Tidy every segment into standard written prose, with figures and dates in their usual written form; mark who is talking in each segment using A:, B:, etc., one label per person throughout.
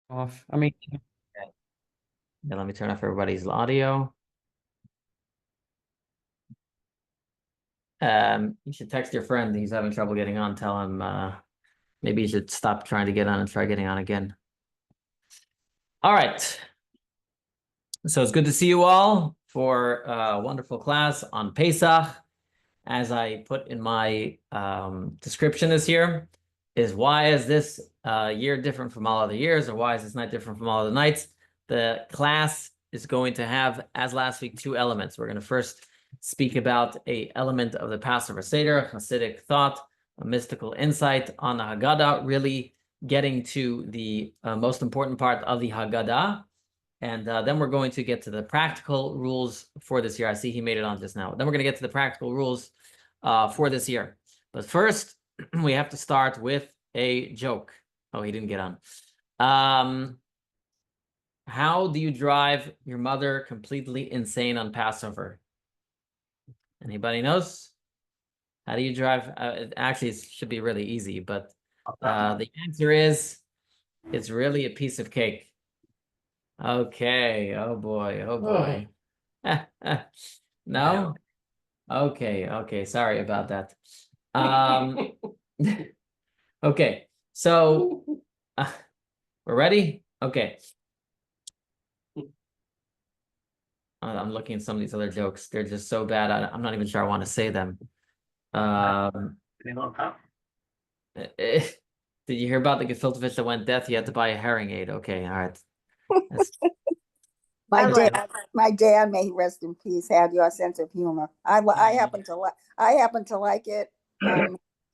A: Off. I mean,
B: Okay. Now let me turn off everybody's audio. You should text your friend. He's having trouble getting on. Tell him maybe you should stop trying to get on and try getting on again. All right. So it's good to see you all for a wonderful class on Pesach. As I put in my description this year, is why is this year different from all other years, or why is this night different from all other nights? The class is going to have, as last week, two elements. We're going to first speak about a element of the Passover Seder, Hasidic thought, a mystical insight on the Haggadah, really getting to the most important part of the Haggadah. And then we're going to get to the practical rules for this year. I see he made it on just now. Then we're going to get to the practical rules for this year. But first, we have to start with a joke. Oh, he didn't get on. How do you drive your mother completely insane on Passover? Anybody knows? How do you drive? Actually, it should be really easy, but the answer is it's really a piece of cake. Okay. Oh boy. Oh boy. No? Okay. Okay. Sorry about that. Okay. So we're ready? Okay. I'm looking at some of these other jokes. They're just so bad. I'm not even sure I want to say them. Did you hear about the gefilte fish that went deaf? You had to buy a herring aid. Okay. All right.
C: My dad, may he rest in peace, had your sense of humor. I happen to like it.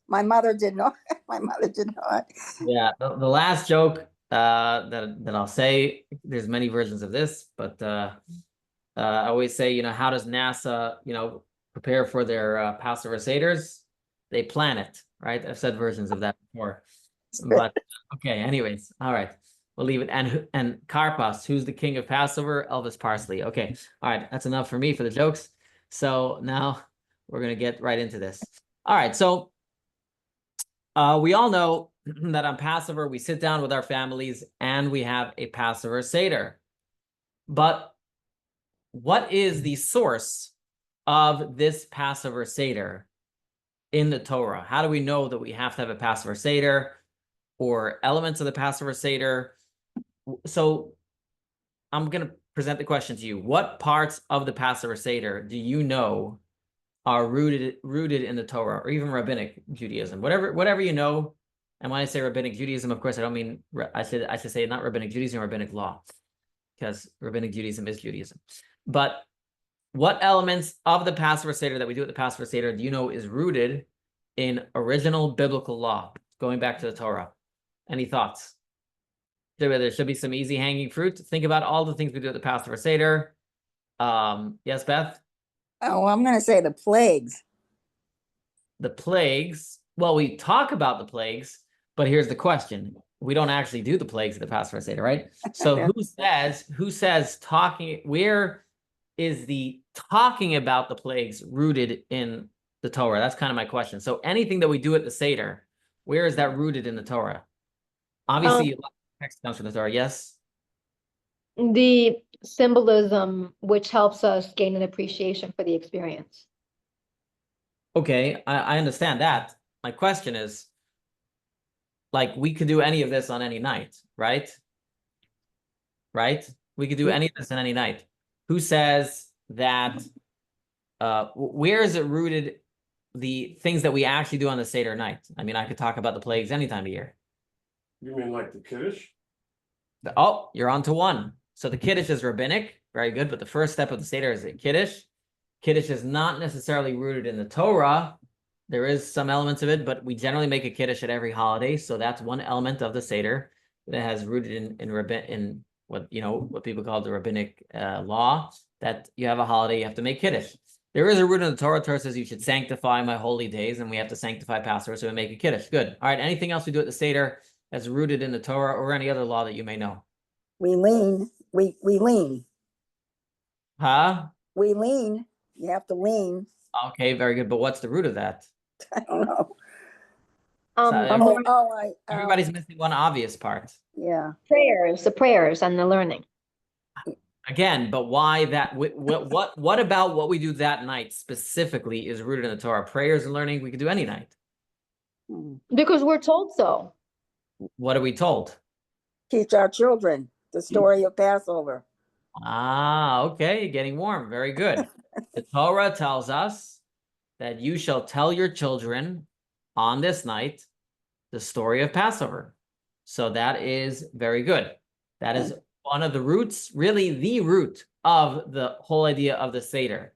C: My mother did not. My mother did not.
B: Yeah, the last joke that I'll say, there's many versions of this, but I always say, how does NASA, prepare for their Passover Seders? They plan it, right? I've said versions of that before. But okay, anyways, all right. We'll leave it. And Karpas, who's the king of Passover? Elvis Parsley. Okay, all right, that's enough for me for the jokes. So now we're gonna get right into this. All right, so we all know that on Passover, we sit down with our families and we have a Passover Seder. But what is the source of this Passover Seder in the Torah? How do we know that we have to have a Passover Seder or elements of the Passover Seder? So I'm going to present the question to you. What parts of the Passover Seder do you know are rooted in the Torah or even Rabbinic Judaism? Whatever you know. And when I say Rabbinic Judaism, of course, I don't mean, I should say not Rabbinic Judaism, Rabbinic law, because Rabbinic Judaism is Judaism. But what elements of the Passover Seder that we do at the Passover Seder do you know is rooted in original biblical law, going back to the Torah? Any thoughts? There should be some easy hanging fruit. Think about all the things we do at the Passover Seder. Yes, Beth?
C: Oh, I'm going to say the plagues.
B: The plagues. Well, we talk about the plagues, but here's the question. We don't actually do the plagues at the Passover Seder, right? So who says talking, where is the talking about the plagues rooted in the Torah? That's kind of my question. So anything that we do at the Seder, where is that rooted in the Torah? Obviously, text comes from the Torah, yes?
D: The symbolism, which helps us gain an appreciation for the experience.
B: Okay, I understand that. My question is, like, we could do any of this on any night, right? Right? We could do any of this on any night. Who says that, where is it rooted, the things that we actually do on the Seder night? I mean, I could talk about the plagues any time of year.
E: You mean like the Kiddush?
B: Oh, you're on to one. So the Kiddush is rabbinic, very good, but the first step of the Seder is a Kiddush. Kiddush is not necessarily rooted in the Torah. There is some elements of it, but we generally make a Kiddush at every holiday. So that's one element of the Seder that has rooted in what people call the rabbinic law, that you have a holiday, you have to make Kiddush. There is a root in the Torah. Torah says you should sanctify my holy days, and we have to sanctify Passover, so we make a Kiddush. Good. All right, anything else we do at the Seder that's rooted in the Torah or any other law that you may know?
C: We lean. We lean.
B: Huh?
C: We lean. You have to lean.
B: Okay, very good. But what's the root of that?
C: I don't know.
B: Everybody's missing one obvious part.
C: Yeah.
D: the prayers and the learning.
B: Again, but why that? What about what we do that night specifically is rooted in the Torah? Prayers and learning we could do any night.
C: Hmm.
D: Because we're told so.
B: What are we told?
C: Teach our children the story of Passover.
B: Ah, okay, getting warm. Very good. The Torah tells us that you shall tell your children on this night the story of Passover. So that is very good. That is one of the roots, really the root of the whole idea of the Seder,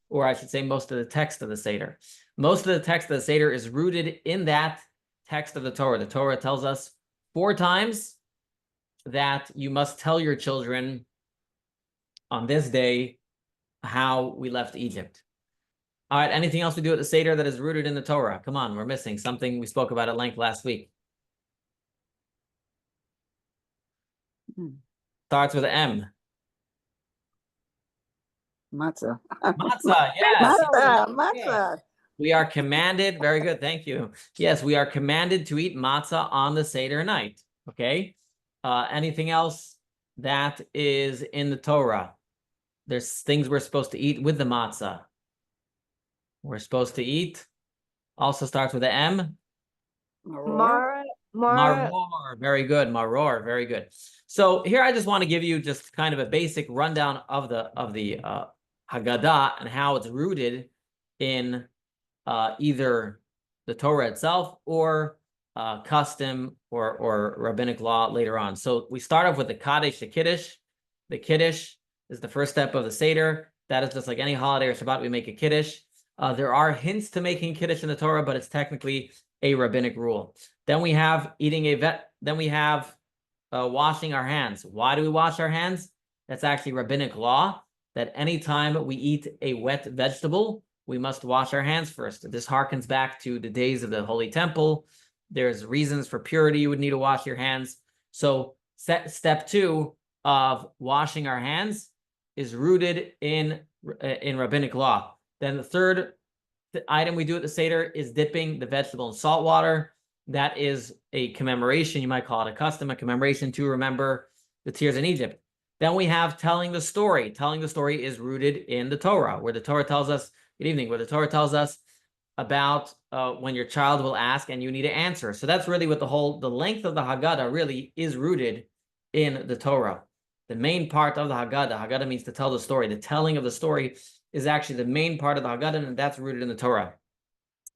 B: or I should say most of the text of the Seder. Most of the text of the Seder is rooted in that text of the Torah. The Torah tells us 4 times that you must tell your children on this day how we left Egypt. All right, anything else we do at the Seder that is rooted in the Torah? Come on, we're missing something we spoke about at length last week. Starts with M.
C: Matzah.
B: Matzah, yes.
C: Matzah.
B: We are commanded, very good, thank you. Yes, we are commanded to eat matzah on the Seder night, okay? Anything else that is in the Torah? There's things we're supposed to eat with the matzah. We're supposed to eat, also starts with the M.
C: Maror.
B: Maror, very good. Maror, very good. So here I just want to give you just kind of a basic rundown of the Haggadah and how it's rooted in either the Torah itself or custom or rabbinic law later on. So we start off with the Kaddish, the Kiddush. The Kiddush is the first step of the Seder. That is just like any holiday or Shabbat, we make a Kiddush. There are hints to making Kiddush in the Torah, but it's technically a rabbinic rule. Then we have then we have washing our hands. Why do we wash our hands? That's actually rabbinic law, that anytime we eat a wet vegetable, we must wash our hands first. This harkens back to the days of the Holy Temple. There's reasons for purity. You would need to wash your hands. So step 2 of washing our hands is rooted in rabbinic law. Then the third item we do at the Seder is dipping the vegetable in salt water. That is a commemoration. You might call it a custom, a commemoration to remember the tears in Egypt. Then we have telling the story. Telling the story is rooted in the Torah, where the Torah tells us, good evening, where the Torah tells us about when your child will ask and you need to answer. So that's really what the length of the Haggadah really is rooted in the Torah. The main part of the Haggadah means to tell the story. The telling of the story is actually the main part of the Haggadah, and that's rooted in the Torah.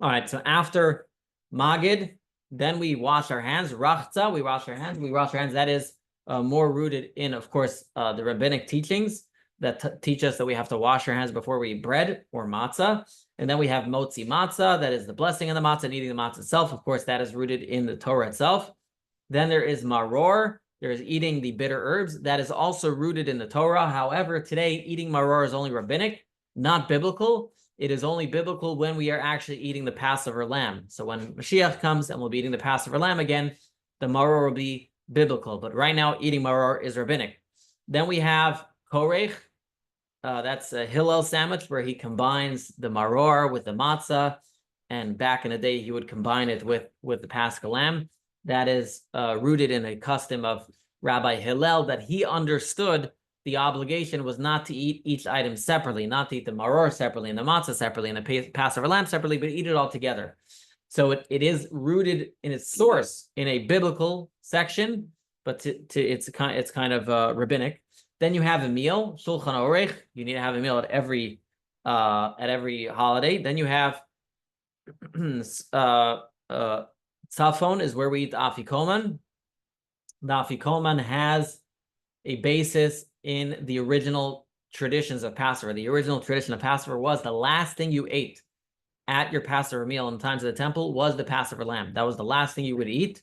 B: All right, so after Magid, then we wash our hands. Rachza, we wash our hands. That is more rooted in, of course, the rabbinic teachings that teach us that we have to wash our hands before we eat bread or matzah. And then we have motzi matzah, that is the blessing of the matzah and eating the matzah itself. Of course, that is rooted in the Torah itself. Then there is maror. There is eating the bitter herbs. That is also rooted in the Torah. However, today, eating maror is only rabbinic, not biblical. It is only biblical when we are actually eating the Passover lamb. So when Mashiach comes and we'll be eating the Passover lamb again, the maror will be biblical. But right now, eating maror is rabbinic. Then we have korech. That's a Hillel sandwich where he combines the maror with the matzah. And back in the day, he would combine it with the Paschal lamb. That is rooted in a custom of Rabbi Hillel, that he understood the obligation was not to eat each item separately, not to eat the maror separately and the matzah separately and the Passover lamb separately, but eat it all together. So it is rooted in its source in a biblical section, but it's kind of rabbinic. Then you have a meal, Shulchan Orech. You need to have a meal at every holiday. Then you have Tzafon is where we eat the afikoman. The afikoman has a basis in the original traditions of Passover. The original tradition of Passover was the last thing you ate at your Passover meal in the times of the temple was the Passover lamb. That was the last thing you would eat.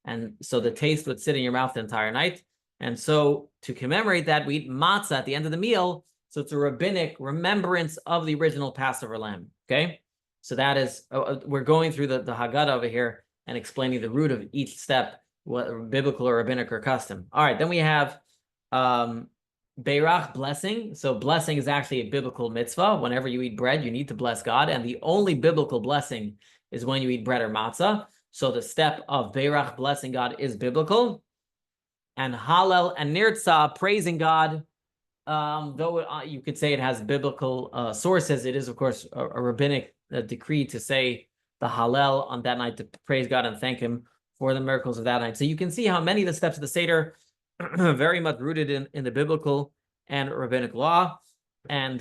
B: And so the taste would sit in your mouth the entire night. And so to commemorate that, we eat matzah at the end of the meal. So it's a rabbinic remembrance of the original Passover lamb. Okay. So that is, we're going through the Haggadah over here and explaining the root of each step, what biblical or rabbinic or custom. All right. Then we have Beirach, blessing. So blessing is actually a biblical mitzvah. Whenever you eat bread, you need to bless God. And the only biblical blessing is when you eat bread or matzah. So the step of Beirach, blessing God, is biblical. And Hallel and Nirtzah, praising God, though you could say it has biblical sources, it is, of course, a rabbinic decree to say the Hallel on that night, to praise God and thank him for the miracles of that night. So you can see how many of the steps of the Seder are very much rooted in the biblical and rabbinic law. And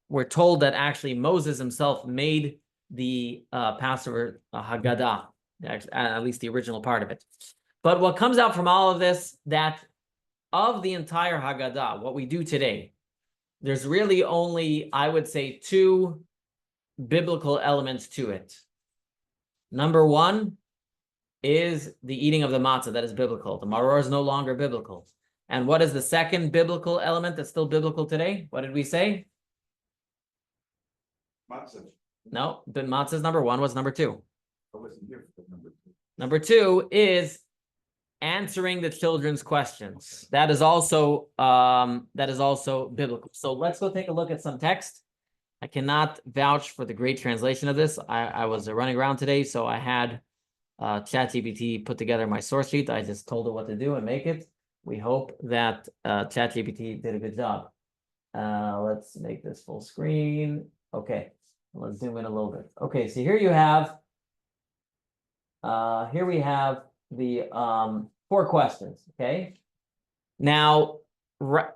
B: we're told that actually Moses himself made the Passover Haggadah, at least the original part of it. But what comes out from all of this, that of the entire Haggadah, what we do today, there's really only, I would say, two biblical elements to it. Number one is the eating of the matzah. That is biblical. The maror is no longer biblical. And what is the second biblical element that's still biblical today? What did we say?
E: Matzah.
B: No, the matzah is number one. What's number two?
E: I wasn't here for number two.
B: Number two is answering the children's questions. That is also biblical. So let's go take a look at some text. I cannot vouch for the great translation of this. I was running around today, so I had ChatGPT put together my source sheet. I just told it what to do and make it. We hope that ChatGPT did a good job. Let's make this full screen. Okay, let's zoom in a little bit. Okay, so here you have, here we have the 4 questions, okay? Now,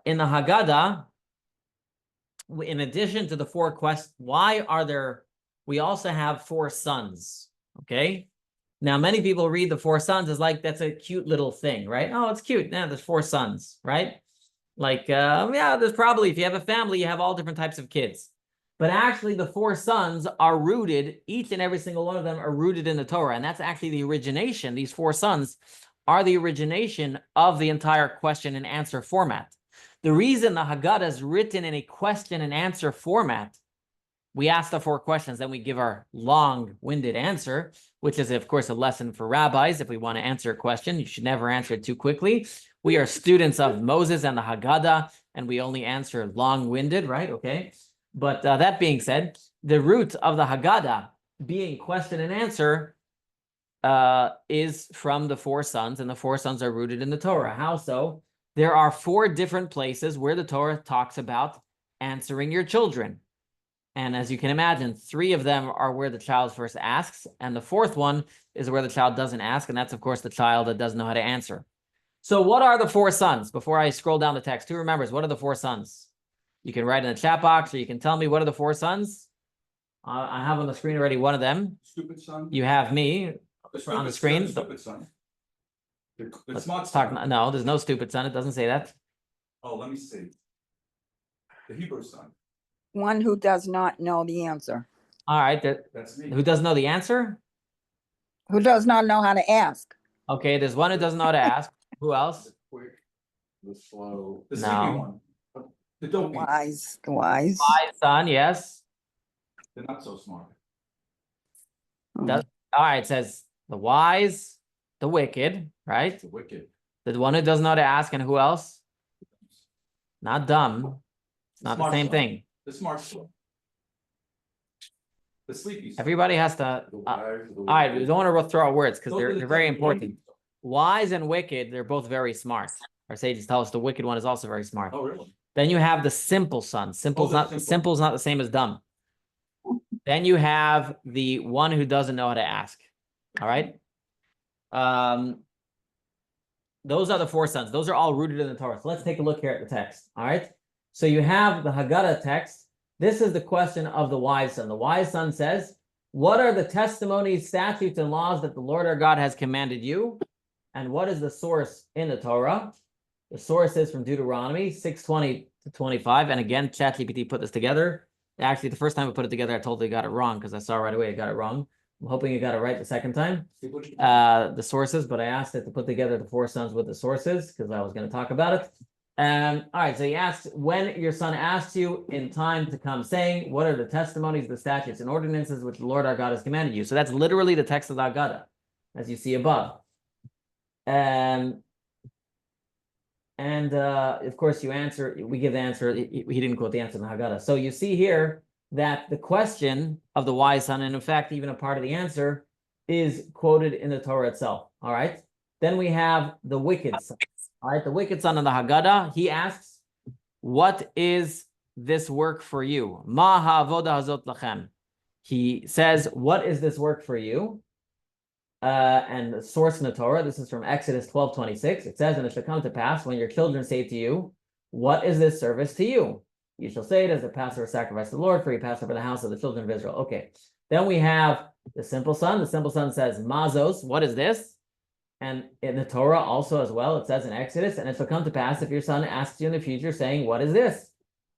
B: in the Haggadah, in addition to the 4 questions, why are there, we also have 4 sons, okay? Now, many people read the 4 sons as like, that's a cute little thing, right? Oh, it's cute. Yeah, there's 4 sons, right? Like, yeah, there's probably, if you have a family, you have all different types of kids. But actually, the 4 sons are rooted, each and every single one of them are rooted in the Torah. And that's actually the origination. These 4 sons are the origination of the entire question and answer format. The reason the Haggadah is written in a question and answer format, we ask the 4 questions, then we give our long-winded answer, which is, of course, a lesson for rabbis. If we want to answer a question, you should never answer it too quickly. We are students of Moses and the Haggadah, and we only answer long-winded, right? Okay. But that being said, the root of the Haggadah being question and answer is from the 4 sons, and the 4 sons are rooted in the Torah. How so? There are 4 different places where the Torah talks about answering your children. And as you can imagine, 3 of them are where the child first asks, and the 4th one is where the child doesn't ask, and that's, of course, the child that doesn't know how to answer. So what are the 4 sons? Before I scroll down the text, who remembers? What are the 4 sons? You can write in the chat box, or you can tell me, what are the 4 sons? I have on the screen already one of them.
E: Stupid son.
B: You have me on the screen.
E: Stupid son. The smart
B: Let's talk.
E: son.
B: No, there's no stupid son. It doesn't say that.
E: Oh, let me see. The Hebrew son.
C: One who does not know the answer,
B: All right.
E: That's me.
B: Who doesn't know the answer?
C: who does not know how to ask.
B: Okay, there's one who doesn't know how to ask. Who else?
E: The quick, the slow, the
B: No.
E: sleepy one. The dopey.
C: Wise.
B: Wise son, yes.
E: The not so smart.
B: All right, it says the wise, the wicked, right?
E: The wicked.
B: The one who doesn't know how to ask, and who else? Not dumb. It's not the
E: Smart
B: same
E: son.
B: thing.
E: The smart son. The sleepy son.
B: Everybody has to.
E: The
B: All
E: wise, the
B: right, we
E: wicked.
B: don't want to throw out words because
E: Those are the
B: they're very
E: type of
B: important.
E: ones.
B: Wise and wicked, they're both very smart. Our sages tell us the wicked one is also very smart.
E: Oh, really?
B: Then you have the simple son. Simple's
E: the
B: not
E: simple.
B: simple's not the same as dumb. Then you have the one who doesn't know how to ask. All right. Those are the 4 sons. Those are all rooted in the Torah. So let's take a look here at the text. All right. So you have the Haggadah text. This is the question of the wise son. The wise son says, "What are the testimonies, statutes, and laws that the Lord our God has commanded you? And what is the source in the Torah?" The source is from Deuteronomy 6:20 to 25. And again, ChatGPT put this together. Actually, the first time I put it together, I totally got it wrong because I saw right away I got it wrong. I'm hoping you got it right the second time. The sources, but I asked it to put together the 4 sons with the sources because I was going to talk about it. All right, so he asks, when your son asks you in time to come, saying, what are the testimonies, the statutes, and ordinances which the Lord our God has commanded you? So that's literally the text of the Haggadah, as you see above. And of course, you answer, we give the answer. He didn't quote the answer in the Haggadah. So you see here that the question of the wise son, and in fact, even a part of the answer, is quoted in the Torah itself. All right. Then we have the wicked son. All right. The wicked son of the Haggadah, he asks, what is this work for you? Ma ha'avoda hazot lachem. He says, what is this work for you? And the source in the Torah, this is from Exodus 12:26. It says, and it shall come to pass when your children say to you, what is this service to you? You shall say it as a Passover sacrifice to the Lord, for you pass over the house of the children of Israel. Okay. Then we have the simple son. The simple son says, Mazos, what is this? And in the Torah also as well, it says in Exodus, and it shall come to pass if your son asks you in the future, saying, what is this?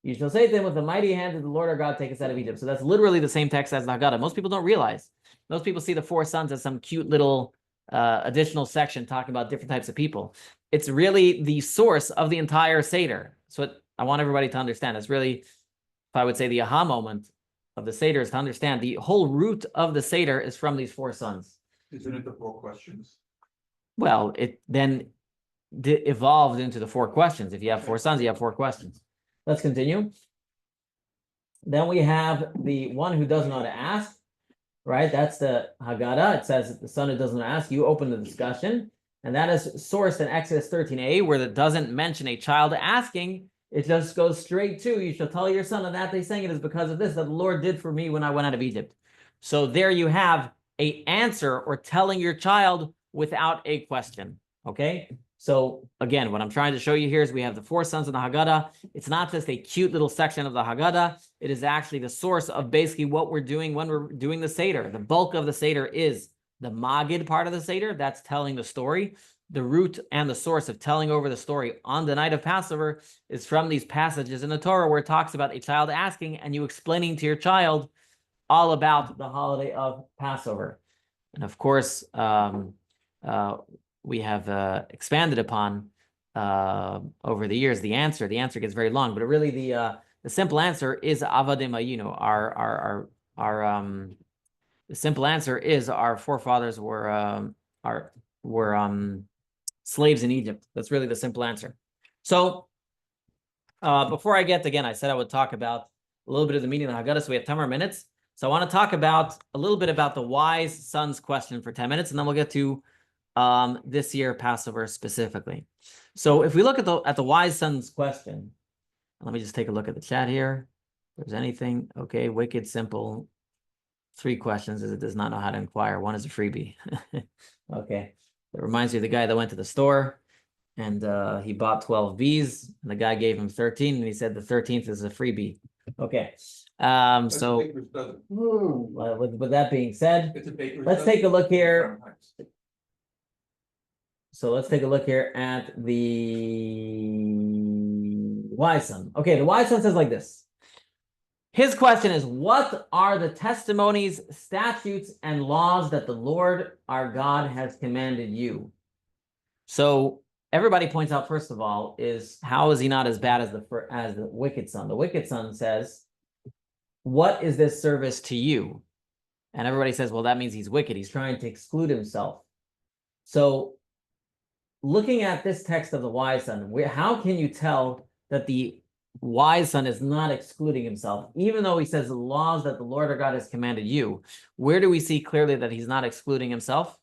B: You shall say to them, with the mighty hand did the Lord our God take us out of Egypt. So that's literally the same text as the Haggadah. Most people don't realize. Most people see the four sons as some cute little additional section talking about different types of people. It's really the source of the entire Seder. So I want everybody to understand. It's really, if I would say, the aha moment of the Seder is to understand the whole root of the Seder is from these four sons.
E: Isn't it the 4 questions?
B: Well, it then evolved into the 4 questions. If you have 4 sons, you have 4 questions. Let's continue. Then we have the one who doesn't know to ask, right? That's the Haggadah. It says that the son who doesn't know to ask, you open the discussion. And that is sourced in Exodus 13a, where it doesn't mention a child asking. It just goes straight to, you shall tell your son of that they saying it is because of this that the Lord did for me when I went out of Egypt. So there you have an answer or telling your child without a question. Okay. So again, what I'm trying to show you here is we have the 4 sons of the Haggadah. It's not just a cute little section of the Haggadah. It is actually the source of basically what we're doing when we're doing the Seder. The bulk of the Seder is the Magid part of the Seder. That's telling the story. The root and the source of telling over the story on the night of Passover is from these passages in the Torah where it talks about a child asking and you explaining to your child all about the holiday of Passover. And of course, we have expanded upon over the years the answer. The answer gets very long, but really the simple answer is Avadim Ayinu. The simple answer is our forefathers were slaves in Egypt. That's really the simple answer. So before I get again, I said I would talk about a little bit of the meaning of the Haggadah. So we have 10 more minutes. So I want to talk about a little bit about the wise son's question for 10 minutes, and then we'll get to this year Passover specifically. So if we look at the wise son's question, let me just take a look at the chat here. If there's anything, okay, wicked, simple. 3 questions is it does not know how to inquire. 1 is a freebie. Okay. It reminds me of the guy that went to the store and he bought 12 bees and the guy gave him 13 and he said the 13th is a freebie. Okay. So with that being said, let's take a look here. So let's take a look here at the wise son. Okay, the wise son says like this. His question is, what are the testimonies, statutes, and laws that the Lord our God has commanded you? So everybody points out, first of all, is how is he not as bad as the wicked son? The wicked son says, what is this service to you? And everybody says, well, that means he's wicked. He's trying to exclude himself. So looking at this text of the wise son, how can you tell that the wise son is not excluding himself, even though he says the laws that the Lord our God has commanded you? Where do we see clearly that he's not excluding himself?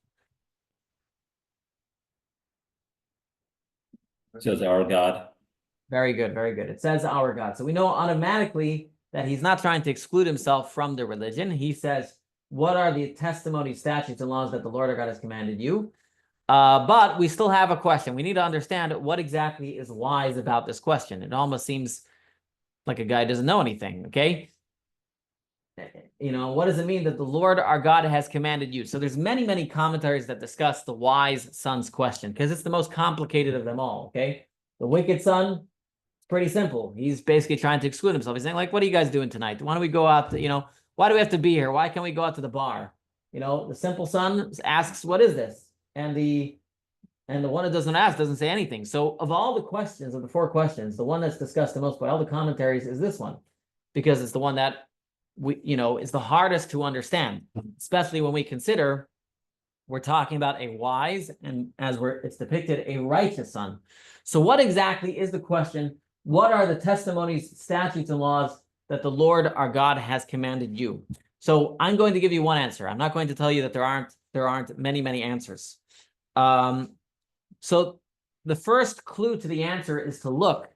A: It says our God.
B: Very good, very good. It says our God. So we know automatically that he's not trying to exclude himself from the religion. He says, what are the testimonies, statutes, and laws that the Lord our God has commanded you? But we still have a question. We need to understand what exactly is wise about this question. It almost seems like a guy doesn't know anything, okay? You know, what does it mean that the Lord our God has commanded you? So there's many, many commentaries that discuss the wise son's question because it's the most complicated of them all, okay? The wicked son, it's pretty simple. He's basically trying to exclude himself. He's saying, like, what are you guys doing tonight? Why don't we go out to, why do we have to be here? Why can't we go out to the bar? The simple son asks, what is this? And the one that doesn't ask doesn't say anything. So of all the questions, of the 4 questions, the one that's discussed the most by all the commentaries is this one, because it's the one that is the hardest to understand, especially when we consider we're talking about a wise and it's depicted a righteous son. So what exactly is the question? What are the testimonies, statutes, and laws that the Lord our God has commanded you? So I'm going to give you one answer. I'm not going to tell you that there aren't there aren't many answers. So the first clue to the answer is to look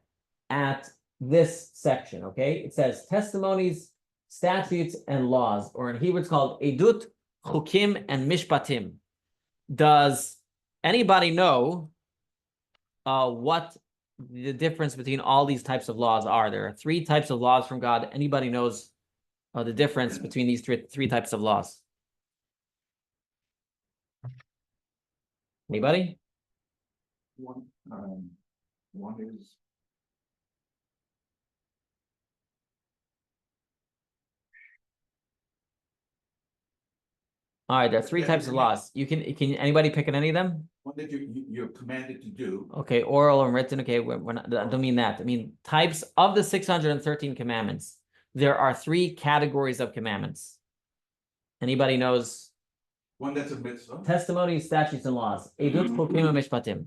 B: at this section, okay? It says testimonies, statutes, and laws, or in Hebrew it's called edut, chukim, and mishpatim. Does anybody know what the difference between all these types of laws are? There are 3 types of laws from God. Anybody knows the difference between these three types of laws? Anybody?
E: One is.
B: All right, there are 3 types of laws. Can anybody pick at any of them?
E: One that you're commanded to do.
B: Okay, oral and written. Okay, we're not, I don't mean that. I mean types of the 613 commandments. There are 3 categories of commandments. Anybody knows?
E: One that's a mitzvah.
B: Testimonies, statutes, and laws. Edut, chukim, and mishpatim.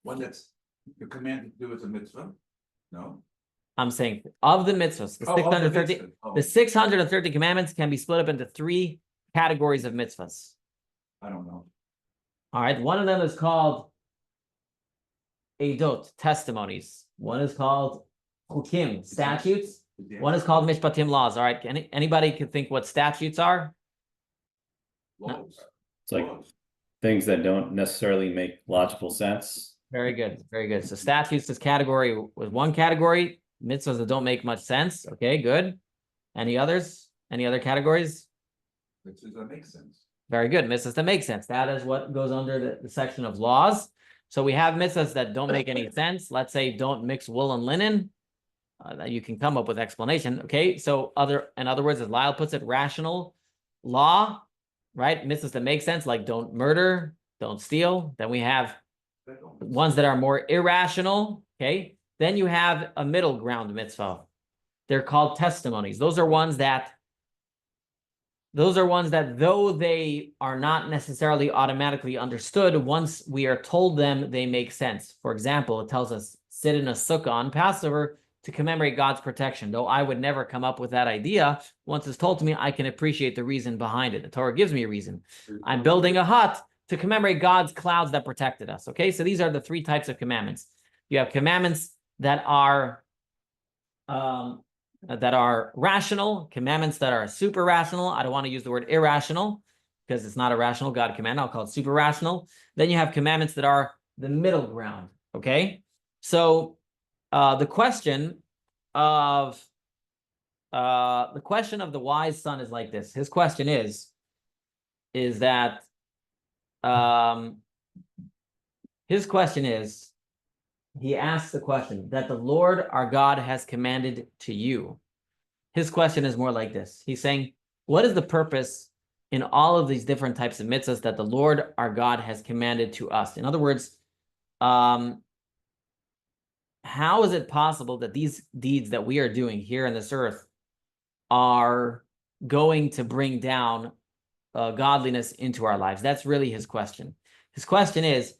E: One that's you're commanded to do as a mitzvah. No.
B: I'm saying of the mitzvahs, the 630,
E: mitzvah. Oh,
B: the 630 commandments can be split up into 3 categories of mitzvahs.
E: I don't know.
B: All right, one of them is called edot, testimonies. One is called chukim, statutes. One is called mishpatim, laws. All right, anybody can think what statutes are?
E: Laws.
A: It's like
E: Laws.
A: things that don't necessarily make logical sense.
B: Very good, very good. So statutes, this category was one category. Mitzvahs that don't make much sense. Okay, good. Any others? Any other categories?
E: Mitzvahs that make sense.
B: Very good. Mitzvahs that make sense. That is what goes under the section of laws. So we have mitzvahs that don't make any sense. Let's say don't mix wool and linen. You can come up with explanation. Okay, so in other words, as Lyle puts it, rational law, right? Mitzvahs that make sense, like don't murder, don't steal. Then we have ones that are more irrational. Okay, then you have a middle ground mitzvah. They're called testimonies. Those are ones that though they are not necessarily automatically understood, once we are told them, they make sense. For example, it tells us sit in a sukkah on Passover to commemorate God's protection. Though I would never come up with that idea, once it's told to me, I can appreciate the reason behind it. The Torah gives me a reason. I'm building a hut to commemorate God's clouds that protected us. Okay, so these are the 3 types of commandments. You have commandments that are rational, commandments that are super rational. I don't want to use the word irrational because it's not a rational God command. I'll call it super rational. Then you have commandments that are the middle ground. Okay, so the question of the wise son is like this. His question is that he asks the question that the Lord our God has commanded to you. His question is more like this. He's saying, what is the purpose in all of these different types of mitzvahs that the Lord our God has commanded to us? In other words, how is it possible that these deeds that we are doing here on this earth are going to bring down godliness into our lives? That's really his question. His question is,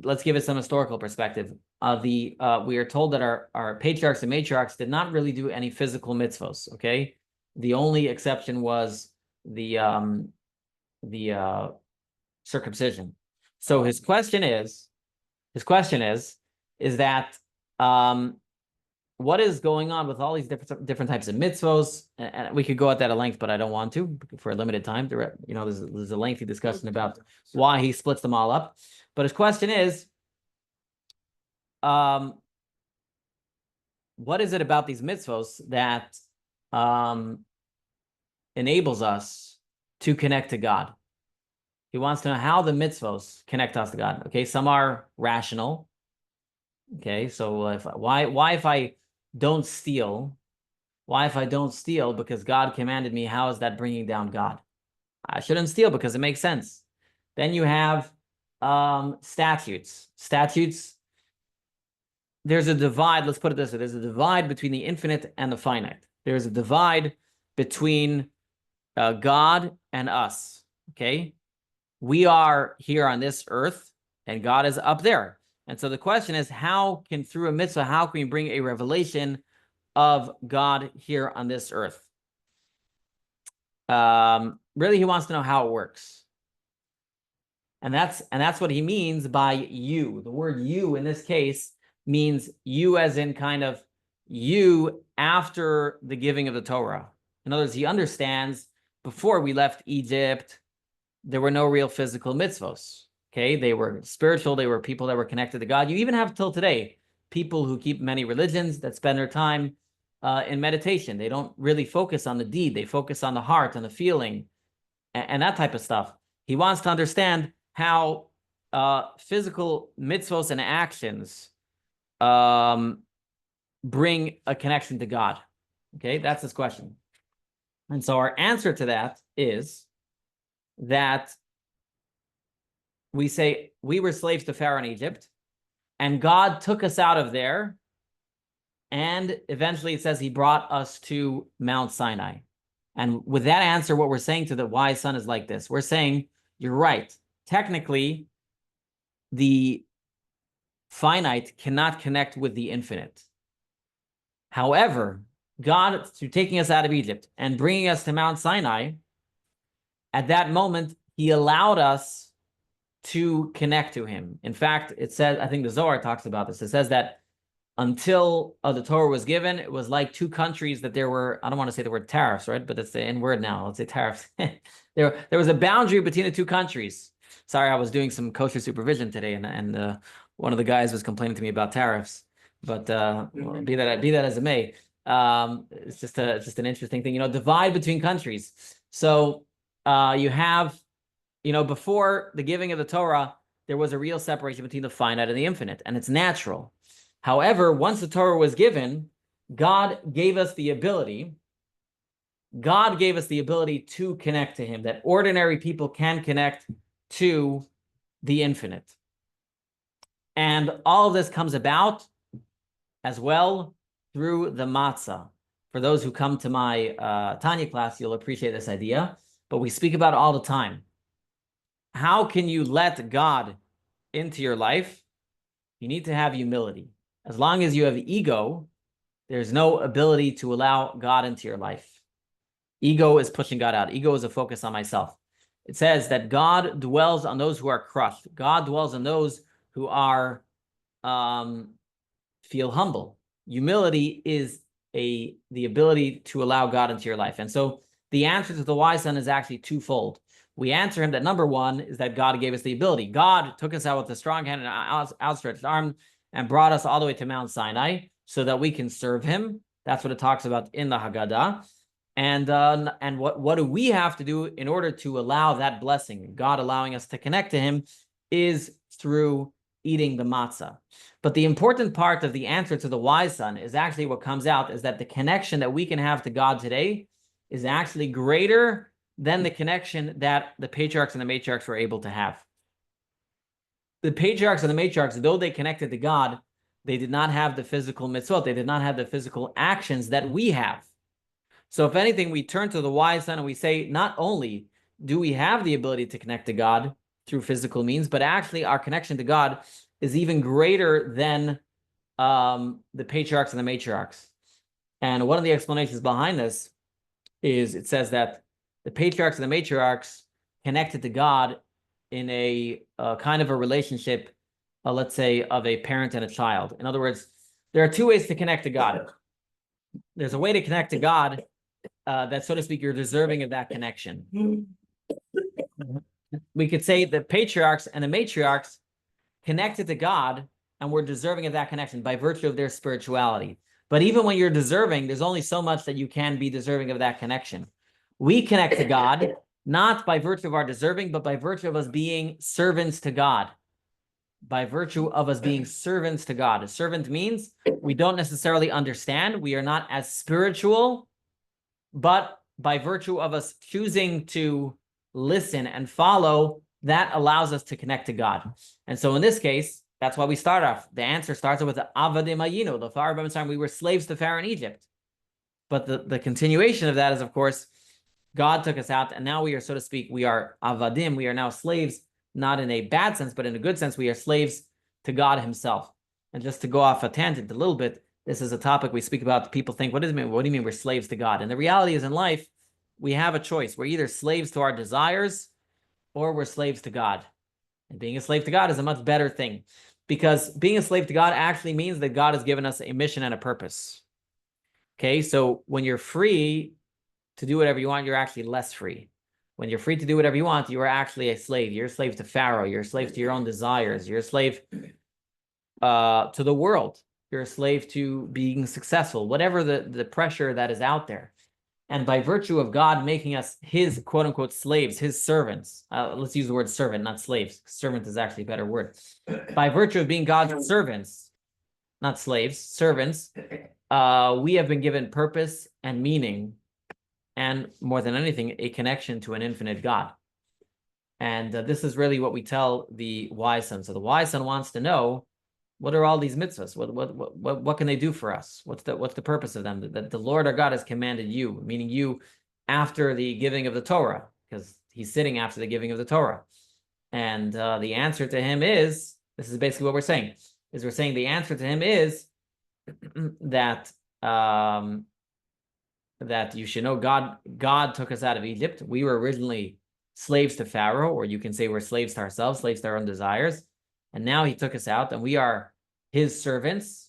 B: let's give it some historical perspective. We are told that our patriarchs and matriarchs did not really do any physical mitzvos. Okay, the only exception was the circumcision. So his question is that what is going on with all these different types of mitzvos? And we could go at that at length, but I don't want to for a limited time. There's a lengthy discussion about why he splits them all up. But his question is, what is it about these mitzvos that enables us to connect to God? He wants to know how the mitzvos connect us to God. Okay, some are rational. Okay, so why if I don't steal? Why if I don't steal because God commanded me? How is that bringing down God? I shouldn't steal because it makes sense. Then you have statutes. There's a divide. Let's put it this way: there's a divide between the infinite and the finite. There's a divide between God and us. Okay, we are here on this earth, and God is up there. And so the question is, how can, through a mitzvah, how can we bring a revelation of God here on this earth? really he wants to know how it works. And that's what he means by you. The word you in this case means you as in kind of you after the giving of the Torah. In other words, he understands before we left Egypt, there were no real physical mitzvos. Okay, they were spiritual. They were people that were connected to God. You even have till today people who keep many religions that spend their time in meditation. They don't really focus on the deed. They focus on the heart and the feeling and that type of stuff. He wants to understand how physical mitzvos and actions bring a connection to God. Okay, that's his question. And so our answer to that is that we say we were slaves to Pharaoh in Egypt, and God took us out of there, and eventually it says he brought us to Mount Sinai. And with that answer, what we're saying to the wise son is like this. We're saying, you're right. Technically, the finite cannot connect with the infinite. However, God, through taking us out of Egypt and bringing us to Mount Sinai, at that moment, he allowed us to connect to him. In fact, it says, I think the Zohar talks about this. It says that until the Torah was given, it was like two countries that there were, I don't want to say the word tariffs, right? But it's the N word now. Let's say tariffs. there was a boundary between the two countries. Sorry, I was doing some kosher supervision today, and one of the guys was complaining to me about tariffs. But be that as it may, it's just an interesting thing. Divide between countries. So you have, before the giving of the Torah, there was a real separation between the finite and the infinite, and it's natural. However, once the Torah was given, God gave us the ability to connect to him, that ordinary people can connect to the infinite. And all of this comes about as well through the matzah. For those who come to my Tanya class, you'll appreciate this idea, but we speak about it all the time. How can you let God into your life? You need to have humility. As long as you have ego, there's no ability to allow God into your life. Ego is pushing God out. Ego is a focus on myself. It says that God dwells on those who are crushed. God dwells on those who are feel humble. Humility is the ability to allow God into your life. And so the answer to the wise son is actually twofold. We answer him that number one is that God gave us the ability. God took us out with a strong hand and outstretched arm and brought us all the way to Mount Sinai so that we can serve him. That's what it talks about in the Haggadah. And what do we have to do in order to allow that blessing, God allowing us to connect to him, is through eating the matzah. But the important part of the answer to the wise son is actually what comes out is that the connection that we can have to God today is actually greater than the connection that the patriarchs and the matriarchs were able to have. The patriarchs and the matriarchs, though they connected to God, they did not have the physical mitzvot. They did not have the physical actions that we have. So if anything, we turn to the wise son and we say, not only do we have the ability to connect to God through physical means, but actually our connection to God is even greater than the patriarchs and the matriarchs. And one of the explanations behind this is it says that the patriarchs and the matriarchs connected to God in a kind of a relationship, let's say, of a parent and a child. In other words, there are two ways to connect to God. There's a way to connect to God that, so to speak, you're deserving of that connection. We could say the patriarchs and the matriarchs connected to God and were deserving of that connection by virtue of their spirituality. But even when you're deserving, there's only so much that you can be deserving of that connection. We connect to God not by virtue of our deserving, but by virtue of us being servants to God. By virtue of us being servants to God. A servant means we don't necessarily understand. We are not as spiritual, but by virtue of us choosing to listen and follow, that allows us to connect to God. And so in this case, that's why we start off. The answer starts with the Avadim Ayinu, the Pharaoh time we were slaves to Pharaoh in Egypt. But the continuation of that is, of course, God took us out, and now we are, so to speak, we are Avadim, we are now slaves, not in a bad sense, but in a good sense, we are slaves to God himself. And just to go off a tangent a little bit, this is a topic we speak about. People think, what do you mean we're slaves to God? And the reality is in life, we have a choice. We're either slaves to our desires or we're slaves to God. And being a slave to God is a much better thing, because being a slave to God actually means that God has given us a mission and a purpose. Okay, so when you're free to do whatever you want, you're actually less free. When you're free to do whatever you want, you are actually a slave. You're a slave to Pharaoh. You're a slave to your own desires. You're a slave to the world. You're a slave to being successful, whatever the pressure that is out there. And by virtue of God making us his quote unquote slaves, his servants, let's use the word servant, not slaves. Servant is actually a better word. By virtue of being God's servants, not slaves, servants, we have been given purpose and meaning, and more than anything, a connection to an infinite God. And this is really what we tell the wise son. So the wise son wants to know, what are all these mitzvahs? What can they do for us? What's the purpose of them? That the Lord our God has commanded you, meaning you, after the giving of the Torah, because he's sitting after the giving of the Torah. And the answer to him is, this is basically what we're saying, is we're saying the answer to him is that that you should know God took us out of Egypt. We were originally slaves to Pharaoh, or you can say we're slaves to ourselves, slaves to our own desires. And now he took us out, and we are his servants.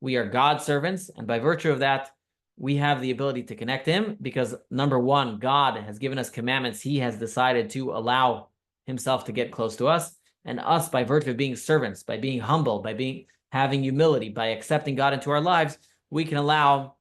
B: We are God's servants. And by virtue of that, we have the ability to connect to him because, number one, God has given us commandments. He has decided to allow himself to get close to us. And us, by virtue of being servants, by being humble, by having humility, by accepting God into our lives, we can allow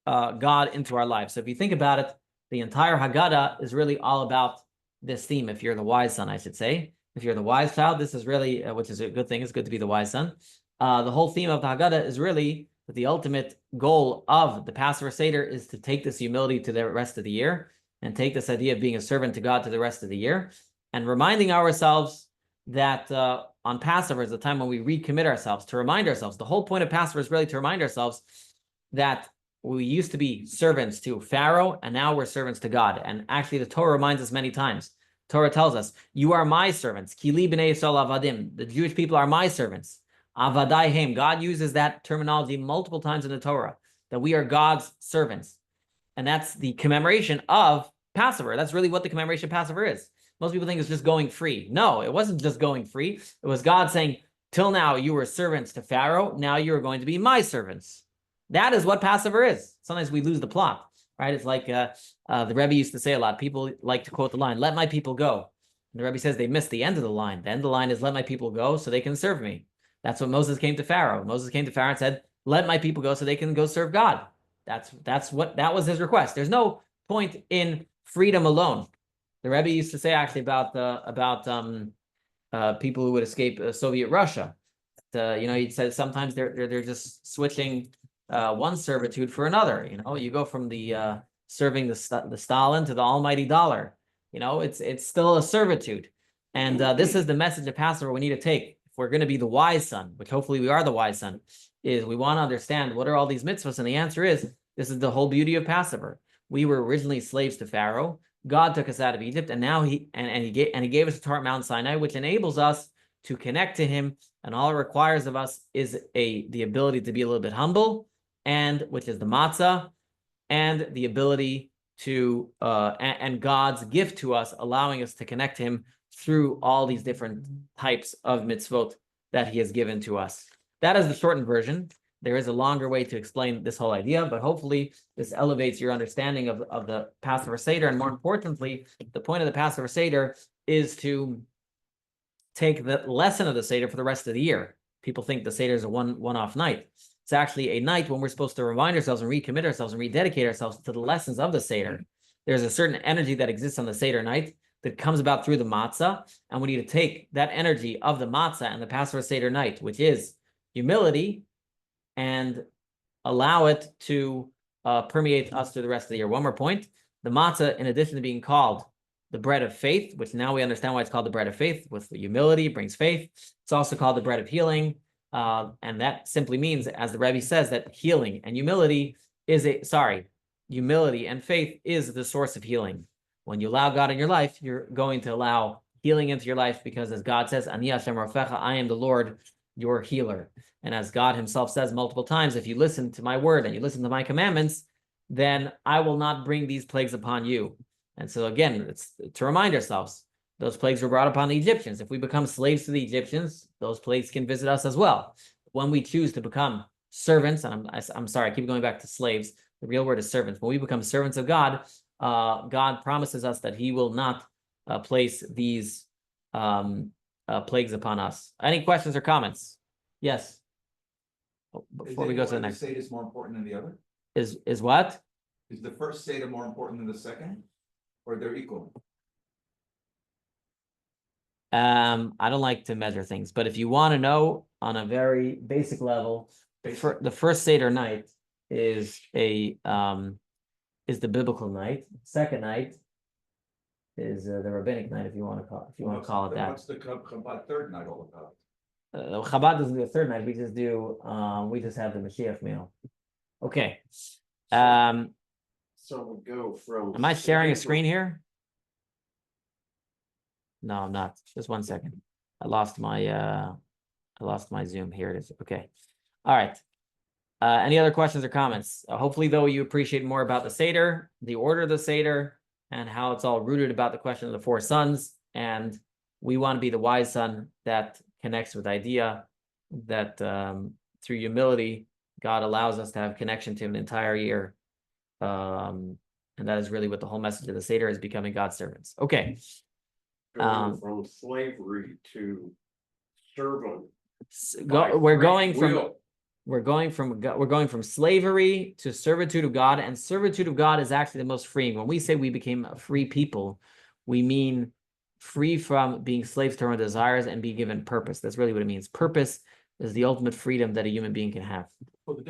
B: God into our lives. So if you think about it, the entire Haggadah is really all about this theme. If you're the wise son, I should say. If you're the wise child, this is really, which is a good thing. It's good to be the wise son. The whole theme of the Haggadah is really that the ultimate goal of the Passover Seder is to take this humility to the rest of the year and take this idea of being a servant to God to the rest of the year, and reminding ourselves that on Passover is the time when we recommit ourselves, to remind ourselves. The whole point of Passover is really to remind ourselves that we used to be servants to Pharaoh, and now we're servants to God. And actually, the Torah reminds us many times. Torah tells us, you are my servants. Kili b'nei Yisrael avadim. The Jewish people are my servants. Avadai hem. God uses that terminology multiple times in the Torah, that we are God's servants. And that's the commemoration of Passover. That's really what the commemoration of Passover is. Most people think it's just going free. No, it wasn't just going free. It was God saying, till now you were servants to Pharaoh. Now you are going to be my servants. That is what Passover is. Sometimes we lose the plot, right? It's like the Rabbi used to say a lot. People like to quote the line, let my people go. And the Rabbi says they missed the end of the line. The end of the line is, let my people go so they can serve me. That's what Moses came to Pharaoh. Moses came to Pharaoh and said, let my people go so they can go serve God. That was his request. There's no point in freedom alone. The Rebbe used to say actually about people who would escape Soviet Russia. He said sometimes they're just switching one servitude for another. You go from the serving the Stalin to the almighty dollar. It's still a servitude, and this is the message of Passover we need to take if we're going to be the wise son, which hopefully we are the wise son. Is we want to understand what are all these mitzvahs, and the answer is this is the whole beauty of Passover. We were originally slaves to Pharaoh. God took us out of Egypt, and now he gave us the Torah at Mount Sinai, which enables us to connect to him. And all it requires of us is the ability to be a little bit humble, and which is the matzah, and the ability to and God's gift to us, allowing us to connect to him through all these different types of mitzvot that he has given to us. That is the shortened version. There is a longer way to explain this whole idea, but hopefully this elevates your understanding of the Passover Seder. And more importantly, the point of the Passover Seder is to take the lesson of the Seder for the rest of the year. People think the Seder is a one-off night. It's actually a night when we're supposed to remind ourselves and recommit ourselves and rededicate ourselves to the lessons of the Seder. There's a certain energy that exists on the Seder night that comes about through the matzah, and we need to take that energy of the matzah and the Passover Seder night, which is humility, and allow it to permeate us through the rest of the year. One more point. The matzah, in addition to being called the bread of faith, which now we understand why it's called the bread of faith, with humility brings faith. It's also called the bread of healing. And that simply means, as the Rebbe says, that healing and humility humility and faith is the source of healing. When you allow God in your life, you're going to allow healing into your life, because as God says, Ani Hashem Rafecha, I am the Lord, your healer. And as God himself says multiple times, if you listen to my word and you listen to my commandments, then I will not bring these plagues upon you. And so again, it's to remind ourselves, those plagues were brought upon the Egyptians. If we become slaves to the Egyptians, those plagues can visit us as well. When we choose to become servants, and I'm sorry, I keep going back to slaves. The real word is servants. When we become servants of God, God promises us that he will not place these plagues upon us. Any questions or comments? Yes. Before we go to the next.
E: Seder is more important than the other?
B: Is what?
E: Is the first Seder more important than the second? Or they're equal?
B: I don't like to measure things, but if you want to know on a very basic level, the first Seder night is the biblical night. Second night is the rabbinic night, if you want to call it that.
E: What's the Chabad third night all about?
B: Chabad doesn't do a third night. We just have the Mashiach meal. Okay.
F: So we go from.
B: Am I sharing a screen here? No, I'm not. Just 1 second. I lost my Zoom. Here it is. Okay. All right. Any other questions or comments? Hopefully, though, you appreciate more about the Seder, the order of the Seder, and how it's all rooted about the question of the 4 sons. And we want to be the wise son that connects with the idea that through humility, God allows us to have connection to him the entire year. And that is really what the whole message of the Seder is, becoming God's servants. Okay.
F: From slavery to servant.
B: We're going from slavery to servitude of God, and servitude of God is actually the most freeing. When we say we became a free people, we mean free from being slaves to our desires and be given purpose. That's really what it means. Purpose is the ultimate freedom that a human being can have.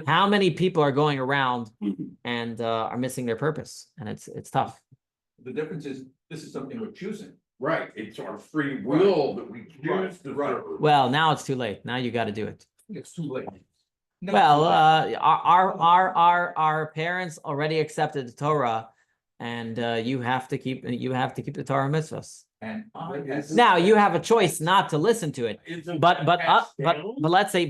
B: How many people are going around and are missing their purpose? And it's tough.
E: The difference is, this is something we're choosing.
F: Right, it's our free will that we choose to serve.
B: Well, now it's too late. Now you got to do it.
E: It's too late.
B: Well, our parents already accepted the Torah, and you have to keep the Torah mitzvahs.
E: And
B: Now you have a choice not to listen to it, but let's say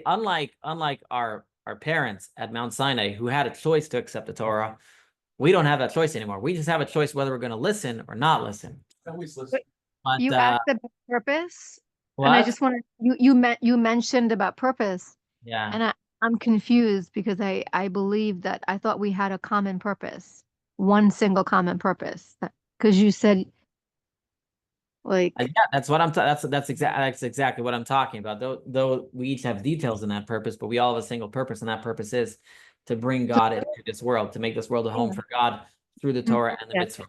B: unlike our parents at Mount Sinai who had a choice to accept the Torah, we don't have that choice anymore. We just have a choice whether we're going to listen or not listen.
E: always listen.
B: But,
G: You asked about purpose,
B: what?
G: and I just want to, you mentioned about purpose,
B: Yeah.
G: and I'm confused because I believe that I thought we had a common purpose, one single common purpose, because you said like
B: Yeah, that's what that's exactly what I'm talking about. Though we each have details in that purpose, but we all have a single purpose, and that purpose is to bring God into this world, to make this world a home for God through the Torah and the
G: Yes.
B: mitzvot.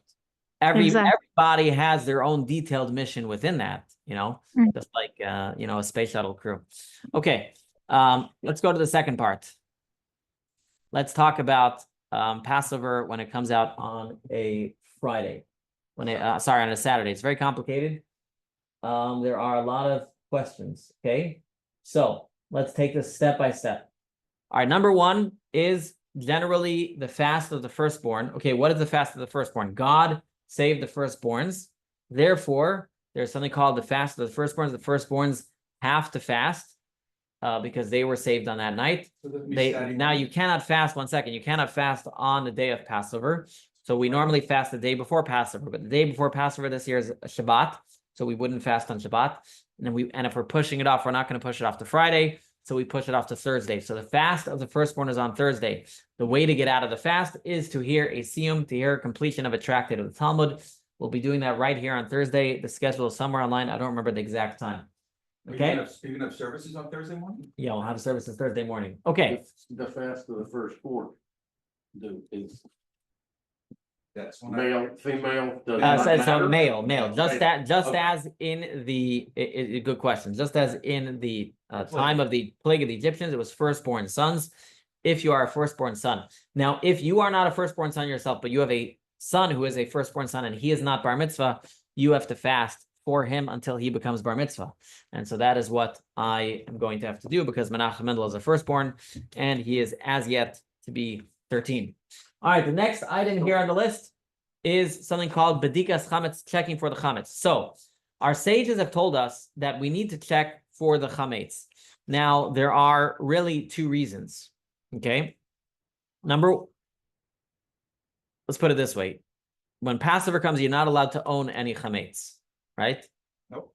G: Exactly.
B: Everybody has their own detailed mission within that, just like a space shuttle crew. Okay, let's go to the second part. Let's talk about Passover when it comes out on a Friday. On a Saturday. It's very complicated. There are a lot of questions. Okay, so let's take this step by step. All right, number 1 is generally the fast of the firstborn. Okay, what is the fast of the firstborn? God saved the firstborns. Therefore, there's something called the fast of the firstborns. The firstborns have to fast because they were saved on that night. Now you cannot fast. 1 second. You cannot fast on the day of Passover. So we normally fast the day before Passover, but the day before Passover this year is a Shabbat, so we wouldn't fast on Shabbat. And if we're pushing it off, we're not going to push it off to Friday, so we push it off to Thursday. So the fast of the firstborn is on Thursday. The way to get out of the fast is to hear a siyum, to hear a completion of a tractate of the Talmud. We'll be doing that right here on Thursday. The schedule is somewhere online. I don't remember the exact time. Okay.
E: Are you gonna have services on Thursday morning?
B: Yeah, we'll have services Thursday morning. Okay.
F: The fast of the firstborn. Is
E: That's when
F: male, female. does
B: So
F: not matter?
B: male. Just
E: Okay.
B: as in the good question. Just as in the time of the plague of the Egyptians, it was firstborn sons. If you are a firstborn son, now if you are not a firstborn son yourself, but you have a son who is a firstborn son and he is not bar mitzvah, you have to fast for him until he becomes bar mitzvah. And so that is what I am going to have to do because Menachem Mendel is a firstborn and he is as yet to be 13. All right, the next item here on the list is something called Bedikas Chametz, checking for the Chametz. So our sages have told us that we need to check for the Chametz. Now, there are really 2 reasons, okay? Number let's put it this way. When Passover comes, you're not allowed to own any chametz, right?
E: Nope.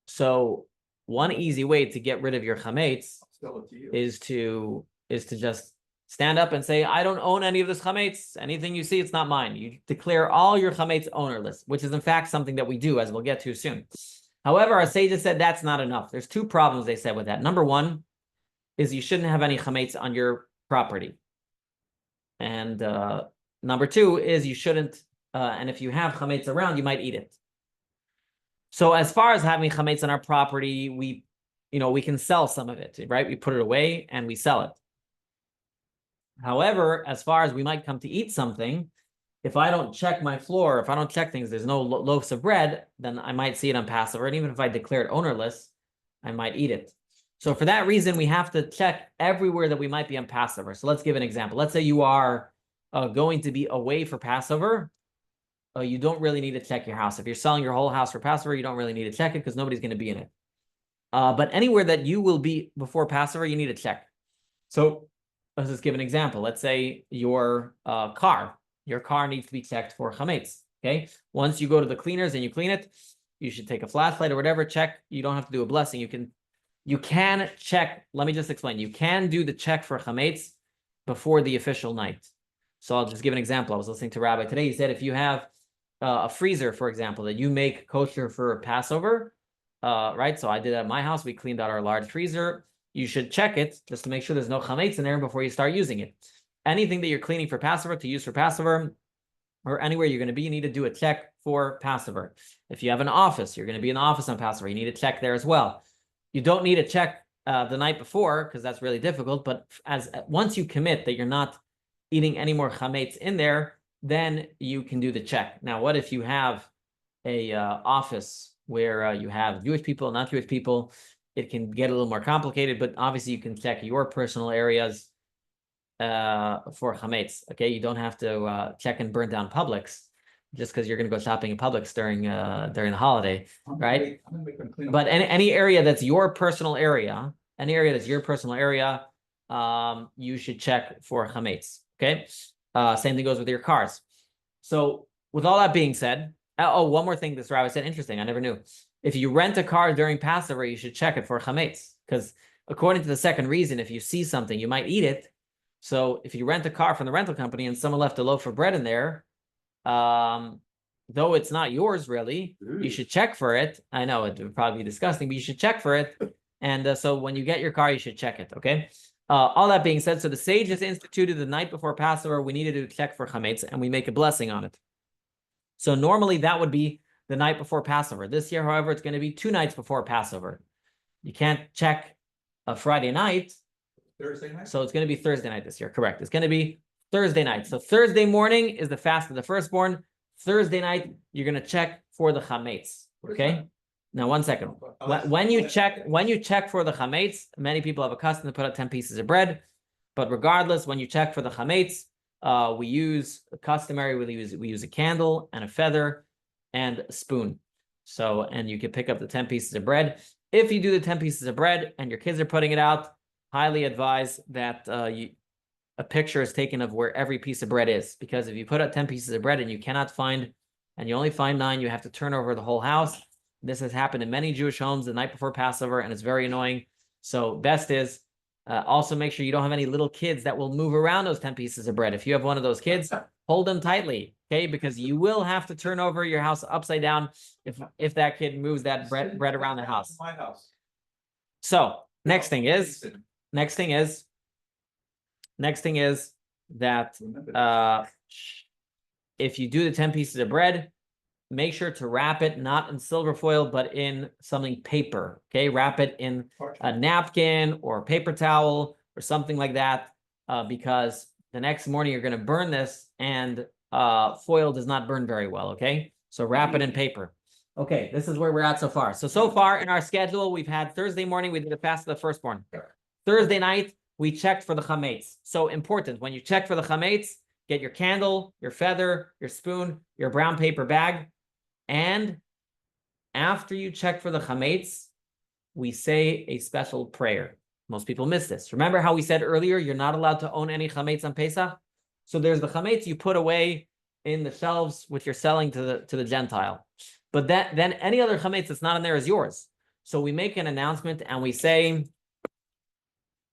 B: So one easy way to get rid of your chametz
E: Sell it to you.
B: is to just stand up and say, I don't own any of this chametz. Anything you see, it's not mine. You declare all your chametz ownerless, which is in fact something that we do, as we'll get to soon. However, our sages said that's not enough. There's two problems they said with that. Number one is you shouldn't have any chametz on your property. And number two is you shouldn't, and if you have chametz around, you might eat it. So as far as having chametz on our property, we can sell some of it, right? We put it away and we sell it. However, as far as we might come to eat something, if I don't check my floor, if I don't check things, there's no loaves of bread, then I might see it on Passover. And even if I declare it ownerless, I might eat it. So for that reason, we have to check everywhere that we might be on Passover. So let's give an example. Let's say you are going to be away for Passover. You don't really need to check your house. If you're selling your whole house for Passover, you don't really need to check it because nobody's going to be in it. But anywhere that you will be before Passover, you need to check. So let's just give an example. Let's say your car needs to be checked for chametz. Okay. Once you go to the cleaners and you clean it, you should take a flashlight or whatever, check. You don't have to do a blessing. You can check. Let me just explain. You can do the check for chametz before the official night. So I'll just give an example. I was listening to Rabbi today. He said if you have a freezer, for example, that you make kosher for Passover, right? So I did that at my house. We cleaned out our large freezer. You should check it just to make sure there's no chametz in there before you start using it. Anything that you're cleaning for Passover, to use for Passover, or anywhere you're going to be, you need to do a check for Passover. If you have an office, you're going to be in the office on Passover, you need to check there as well. You don't need to check the night before because that's really difficult. But once you commit that you're not eating any more chametz in there, then you can do the check. Now, what if you have a office where you have Jewish people, not Jewish people? It can get a little more complicated, but obviously you can check your personal areas for chametz. Okay, you don't have to check and burn down Publix just because you're going to go shopping in Publix during the holiday, right? But any area that's your personal area, you should check for chametz. Okay, same thing goes with your cars. So with all that being said, one more thing this rabbi said, interesting, I never knew. If you rent a car during Passover, you should check it for chametz, because according to the second reason, if you see something, you might eat it. So if you rent a car from the rental company and someone left a loaf of bread in there, though it's not yours really, you should check for it. I know it would probably be disgusting, but you should check for it. And so when you get your car, you should check it, okay? All that being said, so the sages instituted the night before Passover, we needed to check for chametz, and we make a blessing on it. So normally that would be the night before Passover. This year, however, it's going to be 2 nights before Passover. You can't check a Friday night.
E: Thursday night?
B: So it's going to be Thursday night this year. Correct. It's going to be Thursday night. So Thursday morning is the fast of the firstborn. Thursday night, you're going to check for the chametz. Okay. Now, 1 second. When you check for the chametz, many people have a custom to put out 10 pieces of bread. But regardless, when you check for the chametz, we use a candle and a feather and a spoon. So, and you can pick up the 10 pieces of bread. If you do the 10 pieces of bread and your kids are putting it out, highly advise that a picture is taken of where every piece of bread is. Because if you put out 10 pieces of bread and you cannot find, and you only find 9, you have to turn over the whole house. This has happened in many Jewish homes the night before Passover, and it's very annoying. So best is also make sure you don't have any little kids that will move around those 10 pieces of bread. If you have one of those kids, hold them tightly, okay? Because you will have to turn over your house upside down if that kid moves that bread around the house.
E: My house.
B: So next thing is that if you do the 10 pieces of bread, make sure to wrap it not in silver foil, but in something paper. Okay, wrap it in a napkin or a paper towel or something like that, because the next morning you're going to burn this, and foil does not burn very well. Okay, so wrap it in paper. Okay, this is where we're at so far. So far in our schedule, we've had Thursday morning, we did the fast of the firstborn. Thursday night, we checked for the chametz. So important, when you check for the chametz, get your candle, your feather, your spoon, your brown paper bag. And after you check for the chametz, we say a special prayer. Most people miss this. Remember how we said earlier, you're not allowed to own any chametz on Pesach? So there's the chametz you put away in the shelves which you're selling to the Gentile. But then any other chametz that's not in there is yours. So we make an announcement and we say,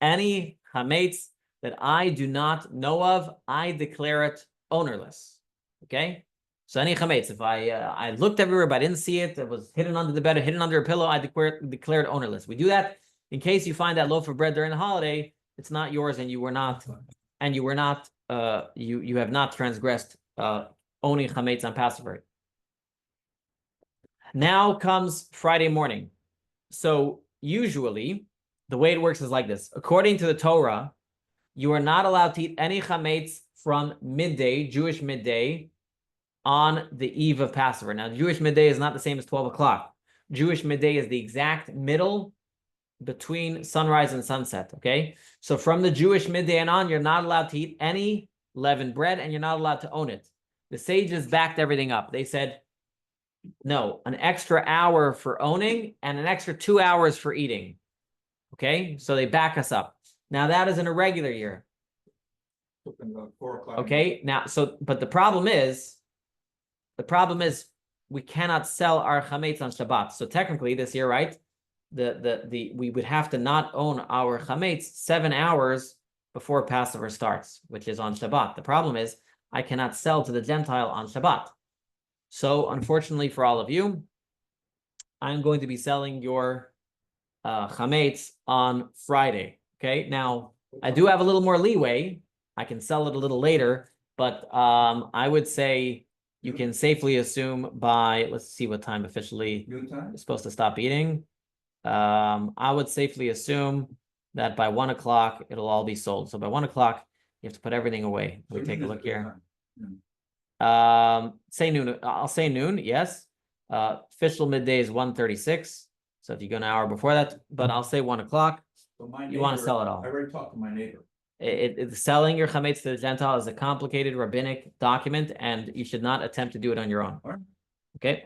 B: any chametz that I do not know of, I declare it ownerless. Okay? So any chametz, if I looked everywhere but I didn't see it, it was hidden under the bed or hidden under a pillow, I declare it ownerless. We do that in case you find that loaf of bread during the holiday, it's not yours and you have not transgressed owning chametz on Passover. Now comes Friday morning. So usually the way it works is like this. According to the Torah, you are not allowed to eat any chametz from midday, Jewish midday, on the eve of Passover. Now, Jewish midday is not the same as 12 o'clock. Jewish midday is the exact middle between sunrise and sunset, okay? So from the Jewish midday and on, you're not allowed to eat any leavened bread and you're not allowed to own it. The sages backed everything up. They said, no, an extra hour for owning and an extra 2 hours for eating, okay? So they back us up. Now that is in a regular year.
E: 4 o'clock.
B: Okay, now, but the problem is we cannot sell our chametz on Shabbat. So technically this year, right, we would have to not own our chametz 7 hours before Passover starts, which is on Shabbat. The problem is I cannot sell to the Gentile on Shabbat. So unfortunately for all of you, I'm going to be selling your chametz on Friday. Okay, now I do have a little more leeway. I can sell it a little later, but I would say you can safely assume by, let's see what time officially you're supposed to stop eating. I would safely assume that by 1 o'clock, it'll all be sold. So by 1 o'clock, you have to put everything away. Let me take a look here. Say noon. I'll say noon, yes. Official midday is 1:36. So if you go an hour before that, but I'll say 1 o'clock. You want to sell it all.
E: I already talked to my neighbor.
B: Selling your chametz to the Gentile is a complicated rabbinic document, and you should not attempt to do it on your own. Okay.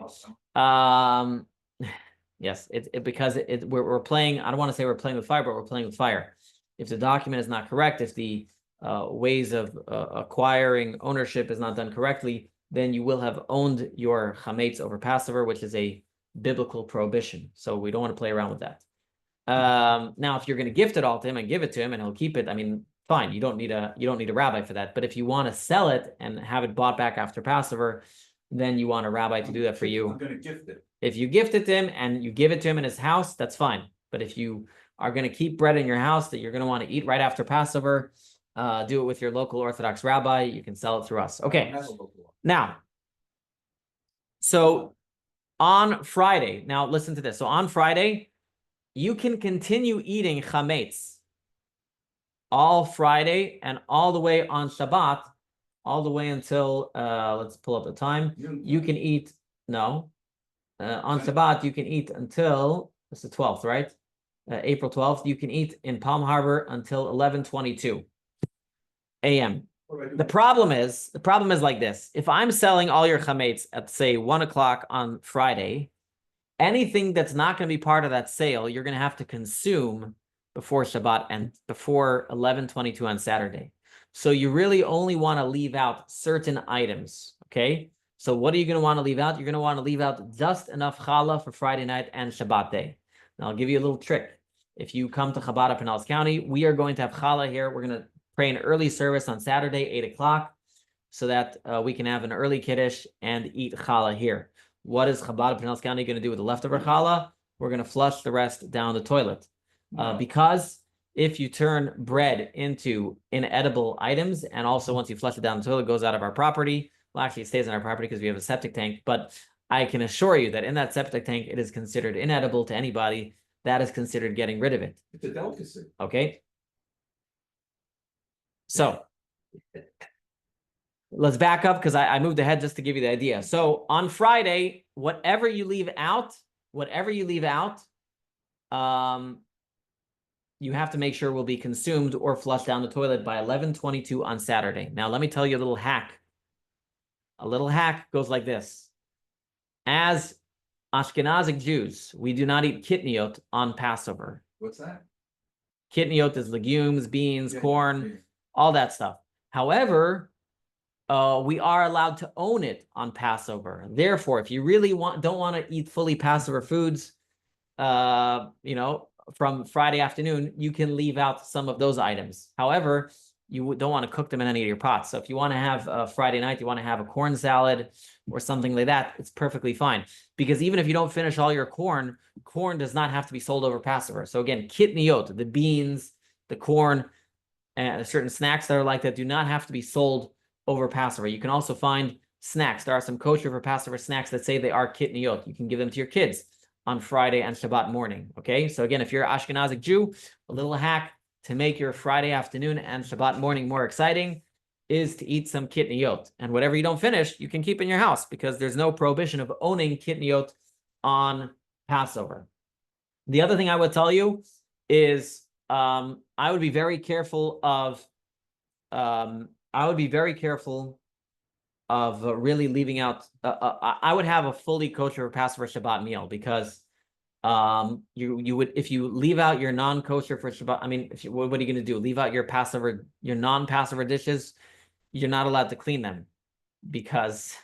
B: Yes, because we're playing. I don't want to say we're playing with fire, but we're playing with fire. If the document is not correct, if the ways of acquiring ownership is not done correctly, then you will have owned your chametz over Passover, which is a biblical prohibition. So we don't want to play around with that. Now, if you're going to gift it all to him and give it to him and he'll keep it, I mean, fine. You don't need a rabbi for that. But if you want to sell it and have it bought back after Passover, then you want a rabbi to do that for you.
E: I'm going to gift it.
B: If you gift it to him and you give it to him in his house, that's fine. But if you are going to keep bread in your house that you're going to want to eat right after Passover, do it with your local Orthodox rabbi. You can sell it through us. Okay. Now, so on Friday, now listen to this. So on Friday, you can continue eating chametz all Friday and all the way on Shabbat, all the way until, let's pull up the time. You can eat, on Shabbat, you can eat until, it's the 12th, right? April 12th, you can eat in Palm Harbor until 11:22 a.m. The problem is like this. If I'm selling all your chametz at, say, 1 o'clock on Friday, anything that's not going to be part of that sale, you're going to have to consume before Shabbat and before 11:22 on Saturday. So you really only want to leave out certain items, okay? So what are you going to want to leave out? You're going to want to leave out just enough challah for Friday night and Shabbat day. Now, I'll give you a little trick. If you come to Chabad up in Pinellas County, we are going to have challah here. We're going to pray an early service on Saturday, 8 o'clock, so that we can have an early kiddush and eat challah here. What is Chabad of Pinellas County going to do with the leftover challah? We're going to flush the rest down the toilet. Because if you turn bread into inedible items, and also once you flush it down the toilet, it goes out of our property. Well, actually, it stays in our property because we have a septic tank. But I can assure you that in that septic tank, it is considered inedible to anybody. That is considered getting rid of it.
E: It's a delicacy.
B: Okay. So let's back up because I moved ahead just to give you the idea. So on Friday, whatever you leave out, you have to make sure will be consumed or flushed down the toilet by 11:22 on Saturday. Now, let me tell you a little hack. A little hack goes like this. As Ashkenazic Jews, we do not eat kitniot on Passover.
E: What's that?
B: Kitniot is legumes, beans, corn, all that stuff. However, we are allowed to own it on Passover. Therefore, if you really don't want to eat fully Passover foods, from Friday afternoon, you can leave out some of those items. However, you don't want to cook them in any of your pots. So if you want to have Friday night, you want to have a corn salad or something like that, it's perfectly fine. Because even if you don't finish all your corn does not have to be sold over Passover. So again, kitniot, the beans, the corn, and certain snacks that are like that do not have to be sold over Passover. You can also find snacks. There are some kosher for Passover snacks that say they are kitniot. You can give them to your kids on Friday and Shabbat morning. Okay, so again, if you're an Ashkenazic Jew, a little hack to make your Friday afternoon and Shabbat morning more exciting is to eat some kitniot. And whatever you don't finish, you can keep in your house because there's no prohibition of owning kitniot on Passover. The other thing I would tell you is I would be very careful of really leaving out. I would have a fully kosher Passover Shabbat meal because you would, if you leave out your non-kosher for Shabbat. I mean, what are you going to do? Leave out your non-Passover dishes? You're not allowed to clean them because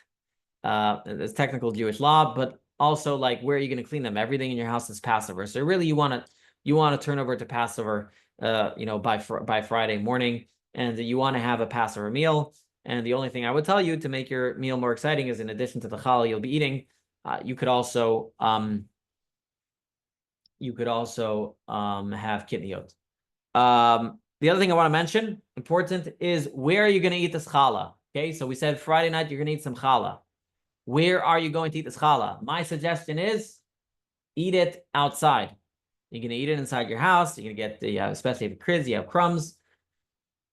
B: it's technical Jewish law. But also, like, where are you going to clean them? Everything in your house is Passover. So really, you want to turn over to Passover, by Friday morning, and you want to have a Passover meal. And the only thing I would tell you to make your meal more exciting is, in addition to the challah you'll be eating, you could also have kitniot. The other thing I want to mention, important, is where are you going to eat this challah? Okay, so we said Friday night you're going to eat some challah. Where are you going to eat this challah? My suggestion is eat it outside. You're going to eat it inside your house. You're going to get the, especially if you have kids, you have crumbs.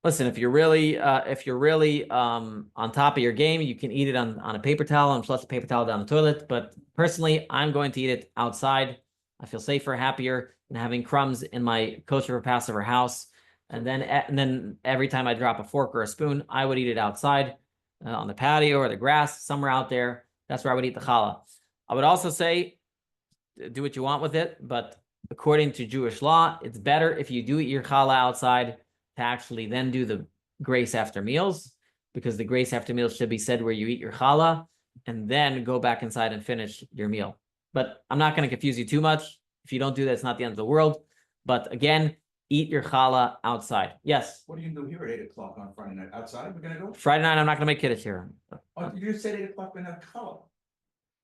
B: Listen, if you're really on top of your game, you can eat it on a paper towel and flush the paper towel down the toilet. But personally, I'm going to eat it outside. I feel safer, happier than having crumbs in my kosher for Passover house. And then every time I drop a fork or a spoon, I would eat it outside on the patio or the grass, somewhere out there. That's where I would eat the challah. I would also say, do what you want with it, but according to Jewish law, it's better if you do eat your challah outside to actually then do the grace after meals, because the grace after meals should be said where you eat your challah and then go back inside and finish your meal. But I'm not going to confuse you too much. If you don't do that, it's not the end of the world. But again, eat your challah outside. Yes?
E: What are you going to do here at 8 o'clock on Friday night? Outside, we're going to go?
B: Friday night, I'm not going to make kiddush here.
E: Oh, you just said 8 o'clock, we're going to have challah.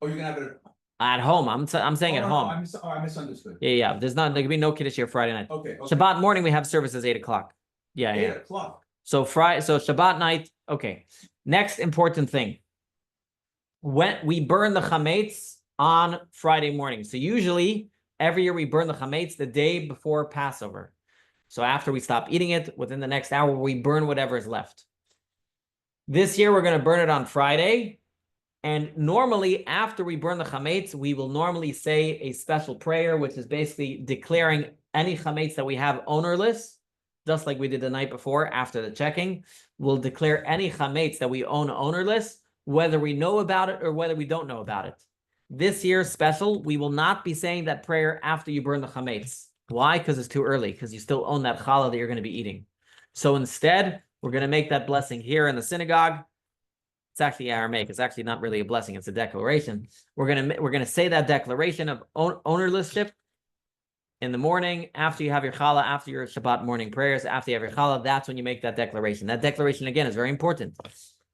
E: Oh, you're going to have it
B: At home. I'm saying at home.
E: I misunderstood.
B: Yeah. There can be no kiddush here Friday night.
E: Okay.
B: Shabbat morning, we have services 8 o'clock. Yeah.
E: 8 o'clock.
B: So Shabbat night. Okay. Next important thing. When we burn the chametz on Friday morning. So usually every year we burn the chametz the day before Passover. So after we stop eating it, within the next hour, we burn whatever is left. This year, we're going to burn it on Friday. And normally, after we burn the chametz, we will normally say a special prayer, which is basically declaring any chametz that we have ownerless, just like we did the night before after the checking. We'll declare any chametz that we own ownerless, whether we know about it or whether we don't know about it. This year's special, we will not be saying that prayer after you burn the chametz. Why? Because it's too early, because you still own that challah that you're going to be eating. So instead, we're going to make that blessing here in the synagogue. It's actually Aramaic. It's actually not really a blessing. It's a declaration. We're going to say that declaration of ownership in the morning, after you have your challah, after your Shabbat morning prayers, after you have your challah. That's when you make that declaration. That declaration, again, is very important.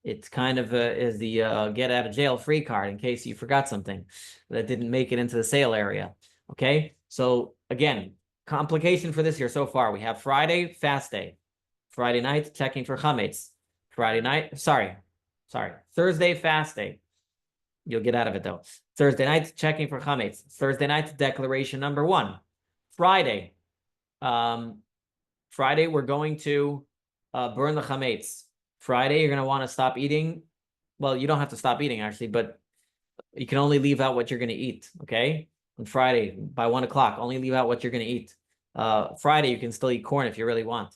B: It's kind of is the get out of jail free card in case you forgot something that didn't make it into the sale area. Okay, so again, complication for this year so far. We have Friday, fast day. Friday night, checking for chametz. Thursday, fast day. You'll get out of it though. Thursday night, checking for chametz. Thursday night, declaration number 1. Friday, we're going to burn the chametz. Friday, you're going to want to stop eating. Well, you don't have to stop eating actually, but you can only leave out what you're going to eat. Okay. On Friday by 1 o'clock, only leave out what you're going to eat. Friday, you can still eat corn if you really want.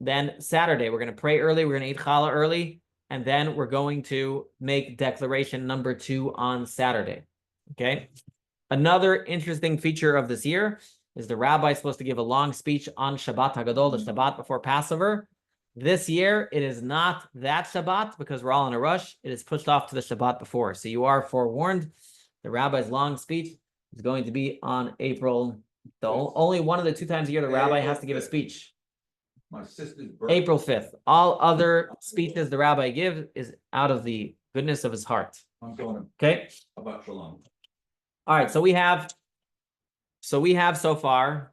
B: Then Saturday, we're going to pray early. We're going to eat challah early. And then we're going to make declaration number 2 on Saturday. Okay. Another interesting feature of this year is the rabbi is supposed to give a long speech on Shabbat HaGadol, the Shabbat before Passover. This year, it is not that Shabbat because we're all in a rush. It is pushed off to the Shabbat before. So you are forewarned. The rabbi's long speech is going to be on April. Only one of the 2 times a year the rabbi has to give a speech.
E: My sister's birthday.
B: April 5th. All other speeches the rabbi gives is out of the goodness of his heart.
E: I'm going
B: Okay.
E: about Shalom.
B: All right. So we have so far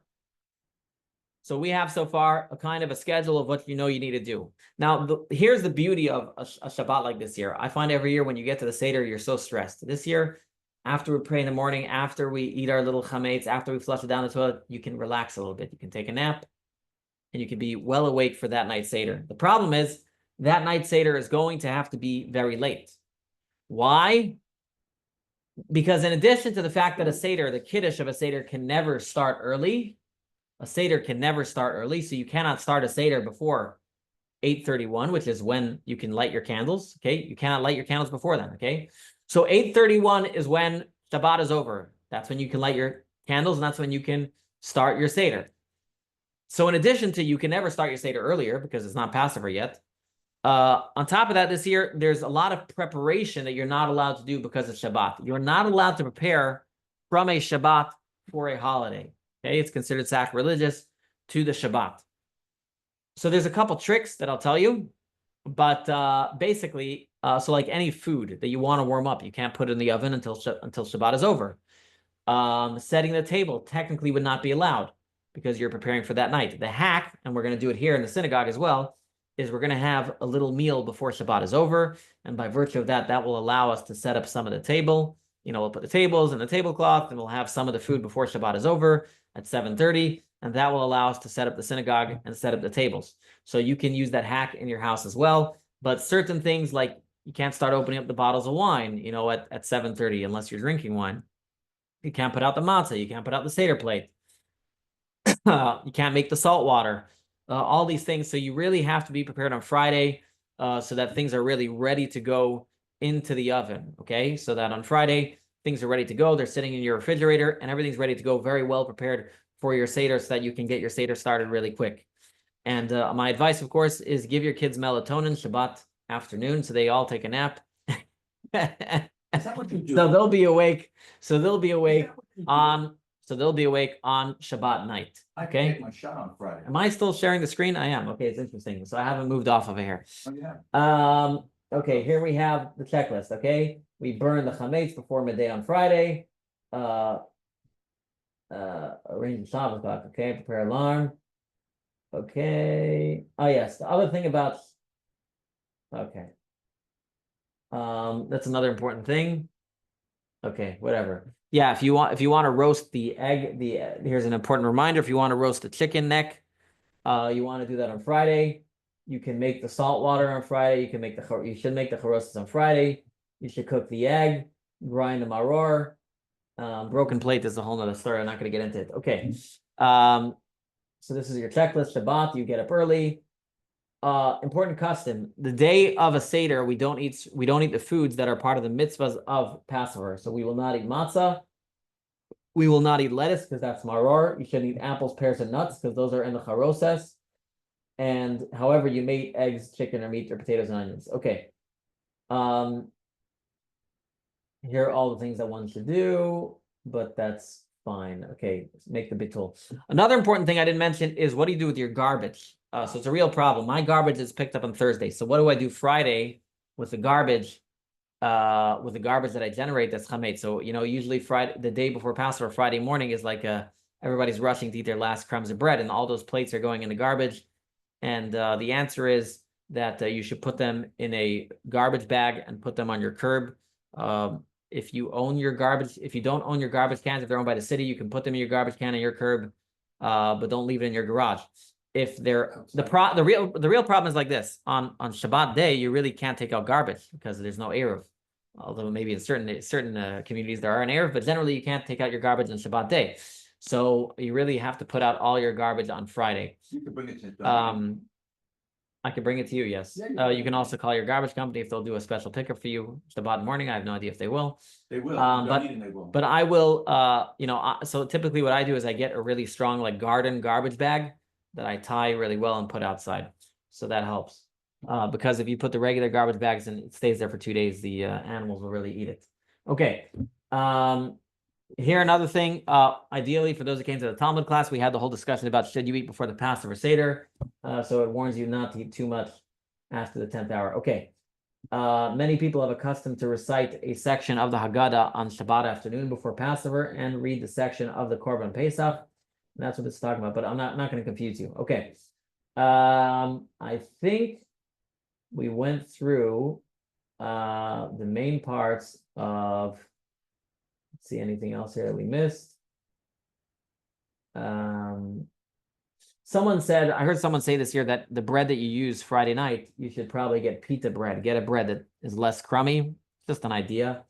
B: a kind of a schedule of what you need to do. Now, here's the beauty of a Shabbat like this year. I find every year when you get to the Seder, you're so stressed. This year, after we pray in the morning, after we eat our little chametz, after we flush it down the toilet, you can relax a little bit. You can take a nap, and you can be well awake for that night Seder. The problem is that night Seder is going to have to be very late. Why? Because in addition to the fact that a Seder, the Kiddush of a Seder can never start early, a Seder can never start early, so you cannot start a Seder before 8:31, which is when you can light your candles, okay? You cannot light your candles before then, okay? So 8:31 is when Shabbat is over. That's when you can light your candles, and that's when you can start your Seder. So in addition to you can never start your Seder earlier because it's not Passover yet, on top of that, this year, there's a lot of preparation that you're not allowed to do because of Shabbat. You're not allowed to prepare from a Shabbat for a holiday. Okay, it's considered sacrilegious to the Shabbat. So there's a couple tricks that I'll tell you, but basically, so like any food that you want to warm up, you can't put it in the oven until Shabbat is over. Setting the table technically would not be allowed because you're preparing for that night. The hack, and we're going to do it here in the synagogue as well, is we're going to have a little meal before Shabbat is over, and by virtue of that, that will allow us to set up some of the table. We'll put the tables and the tablecloth, and we'll have some of the food before Shabbat is over at 7:30, and that will allow us to set up the synagogue and set up the tables. So you can use that hack in your house as well, but certain things like you can't start opening up the bottles of wine, at 7:30 unless you're drinking wine. You can't put out the matzah. You can't put out the Seder plate. You can't make the salt water. All these things. So you really have to be prepared on Friday so that things are really ready to go into the oven. Okay. So that on Friday, things are ready to go. They're sitting in your refrigerator and everything's ready to go, very well prepared for your Seder so that you can get your Seder started really quick. And my advice, of course, is give your kids melatonin Shabbat afternoon so they all take a nap.
E: Is that what you do?
B: So they'll be awake. So they'll be awake on Shabbat night.
E: I can
B: Okay.
E: take my shot on Friday.
B: Am I still sharing the screen? I am. Okay, it's interesting. So I haven't moved off of it here.
E: Oh, yeah.
B: Okay, here we have the checklist. Okay, we burn the chametz before midday on Friday. Arrange the Shabbat clock. Okay, prepare alarm. Okay. Oh yes, the other thing about. Okay. That's another important thing. Okay, whatever. Yeah, if you want to roast the egg, here's an important reminder. If you want to roast the chicken neck, you want to do that on Friday. You can make the salt water on Friday. You should make the charostas on Friday. You should cook the egg, grind the maror. Broken plate is a whole nother story. I'm not going to get into it. Okay. So this is your checklist. Shabbat, you get up early. Important custom. The day of a Seder, we don't eat the foods that are part of the mitzvahs of Passover. So we will not eat matzah. We will not eat lettuce because that's maror. You shouldn't eat apples, pears, and nuts because those are in the charoses. And however, you may eat eggs, chicken, or meat, or potatoes and onions. Okay. Here are all the things that one should do, but that's fine. Okay, let's make the bitul. Another important thing I didn't mention is what do you do with your garbage? So it's a real problem. My garbage is picked up on Thursday. So what do I do Friday with the garbage? With the garbage that I generate that's chametz. So usually Friday, the day before Passover, Friday morning is like everybody's rushing to eat their last crumbs of bread, and all those plates are going in the garbage. And the answer is that you should put them in a garbage bag and put them on your curb. If you own your garbage, if you don't own your garbage cans, if they're owned by the city, you can put them in your garbage can on your curb, but don't leave it in your garage. If they're the real problem is like this: on Shabbat day, you really can't take out garbage because there's no eruv. Although maybe in certain communities there are an eruv, but generally you can't take out your garbage on Shabbat day. So you really have to put out all your garbage on Friday.
E: You can bring it to
B: I can bring it to you, yes.
E: Yeah,
B: You can also call your garbage company if they'll do a special pickup for you Shabbat morning. I have no idea if they will.
E: They will. They will.
B: But I will, so typically what I do is I get a really strong like garden garbage bag that I tie really well and put outside. So that helps. Because if you put the regular garbage bags in, it stays there for 2 days, the animals will really eat it. Okay. Here another thing, ideally for those who came to the Talmud class, we had the whole discussion about should you eat before the Passover Seder. So it warns you not to eat too much after the 10th hour. Okay. Many people have accustomed to recite a section of the Haggadah on Shabbat afternoon before Passover and read the section of the Korban Pesach. And that's what it's talking about, but I'm not going to confuse you. Okay. I think we went through the main parts of, let's see, anything else here that we missed. Someone said, I heard someone say this year that the bread that you use Friday night, you should probably get pita bread. Get a bread that is less crummy. Just an idea.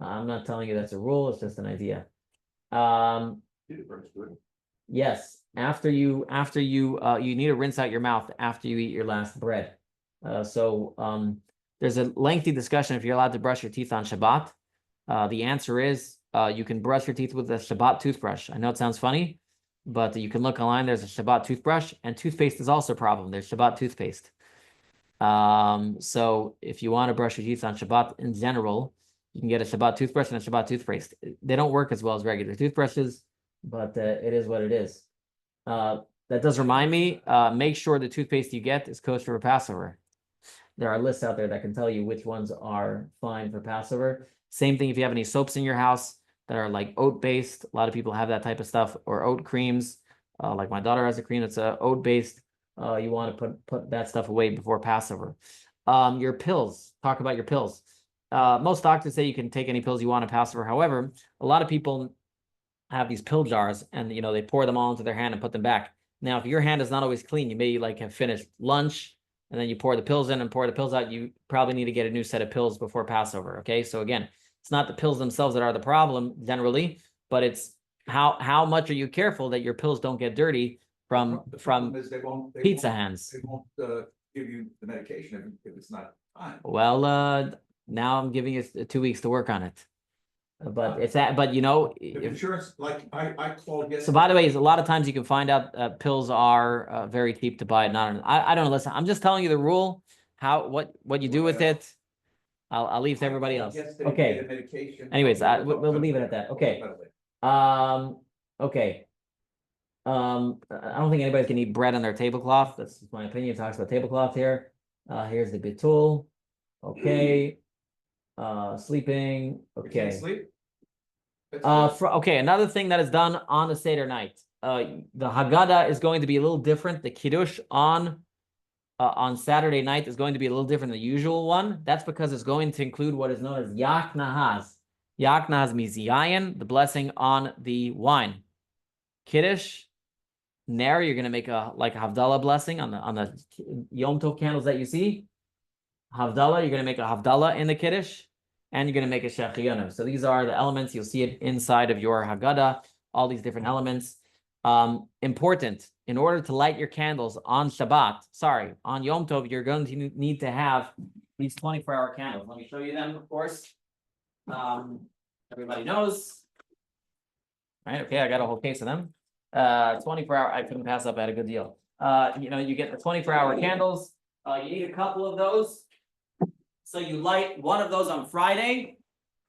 B: I'm not telling you that's a rule. It's just an idea. Yes, after you need to rinse out your mouth after you eat your last bread. There's a lengthy discussion if you're allowed to brush your teeth on Shabbat. The answer is you can brush your teeth with a Shabbat toothbrush. I know it sounds funny, but you can look online. There's a Shabbat toothbrush, and toothpaste is also a problem. There's Shabbat toothpaste. So if you want to brush your teeth on Shabbat in general, you can get a Shabbat toothbrush and a Shabbat toothpaste. They don't work as well as regular toothbrushes, but it is what it is. That does remind me, make sure the toothpaste you get is kosher for Passover. There are lists out there that can tell you which ones are fine for Passover. Same thing if you have any soaps in your house that are like oat-based. A lot of people have that type of stuff, or oat creams. Like my daughter has a cream that's oat-based. You want to put that stuff away before Passover. Your pills. Talk about your pills. Most doctors say you can take any pills you want at Passover. However, a lot of people have these pill jars, and they pour them all into their hand and put them back. Now, if your hand is not always clean, you may have finished lunch and then you pour the pills in and pour the pills out. You probably need to get a new set of pills before Passover. Okay, so again, it's not the pills themselves that are the problem generally, but it's how much are you careful that your pills don't get dirty from pizza hands.
E: They won't give you the medication if it's not fine.
B: Well, now I'm giving you 2 weeks to work on it. But it's that. But
E: If insurance, like I called yesterday.
B: So by the way, a lot of times you can find out pills are very cheap to buy. I don't know. Listen, I'm just telling you the rule. What you do with it. I'll leave to everybody else. Okay. Anyways, we'll leave it at that. Okay. Okay. I don't think anybody can eat bread on their tablecloth. That's my opinion. It talks about tablecloth here. Here's the bitul. Okay. Sleeping. Okay.
E: Sleep?
B: Okay, another thing that is done on the Seder night. The Haggadah is going to be a little different. The Kiddush on Saturday night is going to be a little different than the usual one. That's because it's going to include what is known as Yak Nahaz. Yak Nahaz means yayin, the blessing on the wine. Kiddush, Ner, you're going to make a Havdalah blessing on the Yom Tov candles that you see. Havdalah, you're going to make a Havdalah in the Kiddush, and you're going to make a Shechiyanu. So these are the elements. You'll see it inside of your Haggadah, all these different elements. Important, in order to light your candles on on Yom Tov, you're going to need to have these 24-hour candles. Let me show you them, of course. Everybody knows. Right, okay, I got a whole case of them. 24-hour, I couldn't pass up at a good deal. You get the 24-hour candles. You need a couple of those. So you light one of those on Friday,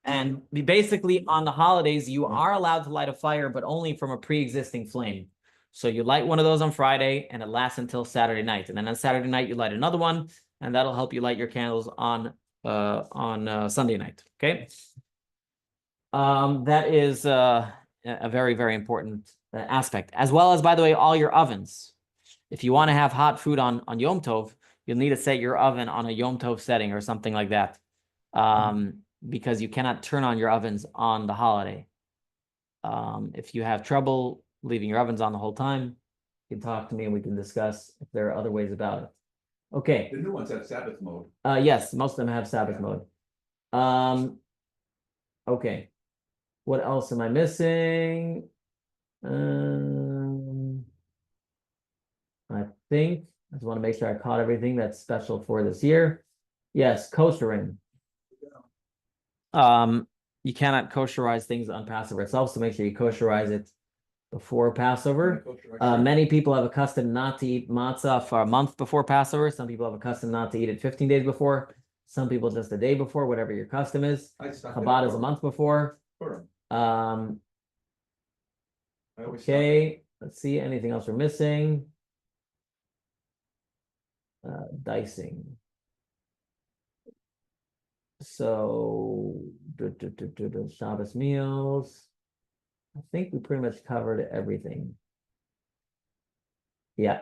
B: and basically on the holidays, you are allowed to light a fire, but only from a pre-existing flame. So you light one of those on Friday, and it lasts until Saturday night. And then on Saturday night, you light another one, and that'll help you light your candles on Sunday night. Okay. That is a very, very important aspect, as well as, by the way, all your ovens. If you want to have hot food on Yom Tov, you'll need to set your oven on a Yom Tov setting or something like that, because you cannot turn on your ovens on the holiday. If you have trouble leaving your ovens on the whole time, you can talk to me and we can discuss if there are other ways about it. Okay.
E: The new ones have Sabbath mode.
B: Yes, most of them have Sabbath mode. Okay. What else am I missing? I think I just want to make sure I caught everything that's special for this year. Yes, koshering. You cannot kosherize things on Passover itself, so make sure you kosherize it before Passover. Many people have a custom not to eat matzah for a month before Passover. Some people have a custom not to eat it 15 days before. Some people just a day before, whatever your custom is. Chabad is a month before. Okay, let's see, anything else we're missing? Dicing. So, Shabbos meals. I think we pretty much covered everything. Yeah.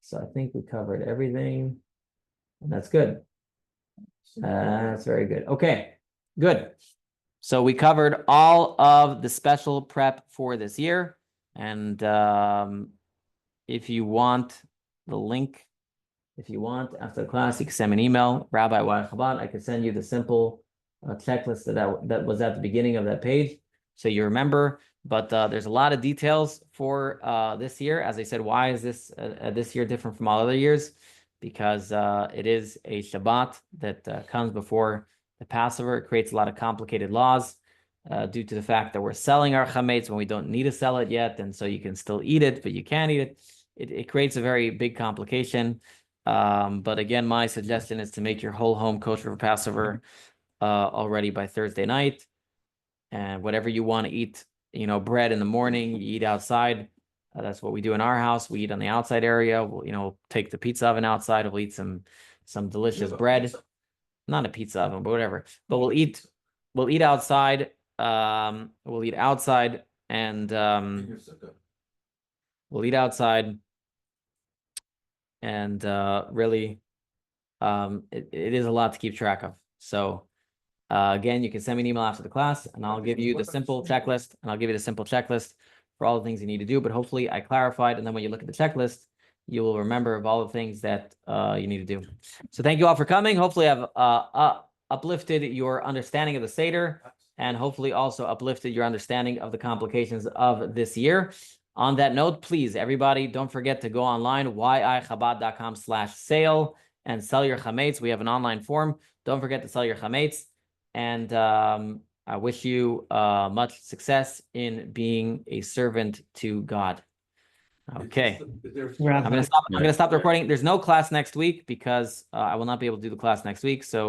B: So I think we covered everything, and that's good. That's very good. Okay, good. So we covered all of the special prep for this year, and if you want the link, after the class, you can send me an email, Rabbi Chabad. I can send you the simple checklist that was at the beginning of that page, so you remember. But there's a lot of details for this year. As I said, why is this this year different from all other years? Because it is a Shabbat that comes before the Passover. It creates a lot of complicated laws due to the fact that we're selling our chametz when we don't need to sell it yet, and so you can still eat it, but you can't eat it. It creates a very big complication. But again, my suggestion is to make your whole home kosher for Passover already by Thursday night. And whatever you want to eat, bread in the morning, you eat outside. That's what we do in our house. We eat on the outside area. We'll, take the pizza oven outside. We'll eat some delicious bread. Not a pizza oven, but whatever. But we'll eat outside. We'll eat outside, and we'll eat outside. And really, it is a lot to keep track of. So again, you can send me an email after the class, and I'll give you the simple checklist, for all the things you need to do. But hopefully I clarified, and then when you look at the checklist, you will remember of all the things that you need to do. So thank you all for coming. Hopefully I've uplifted your understanding of the Seder, and hopefully also uplifted your understanding of the complications of this year. On that note, please, everybody, don't forget to go online, yichabad.com/sale, and sell your chametz. We have an online form. Don't forget to sell your chametz. And I wish you much success in being a servant to God. Okay. I'm gonna stop the recording. There's no class next week because I will not be able to do the class next week. So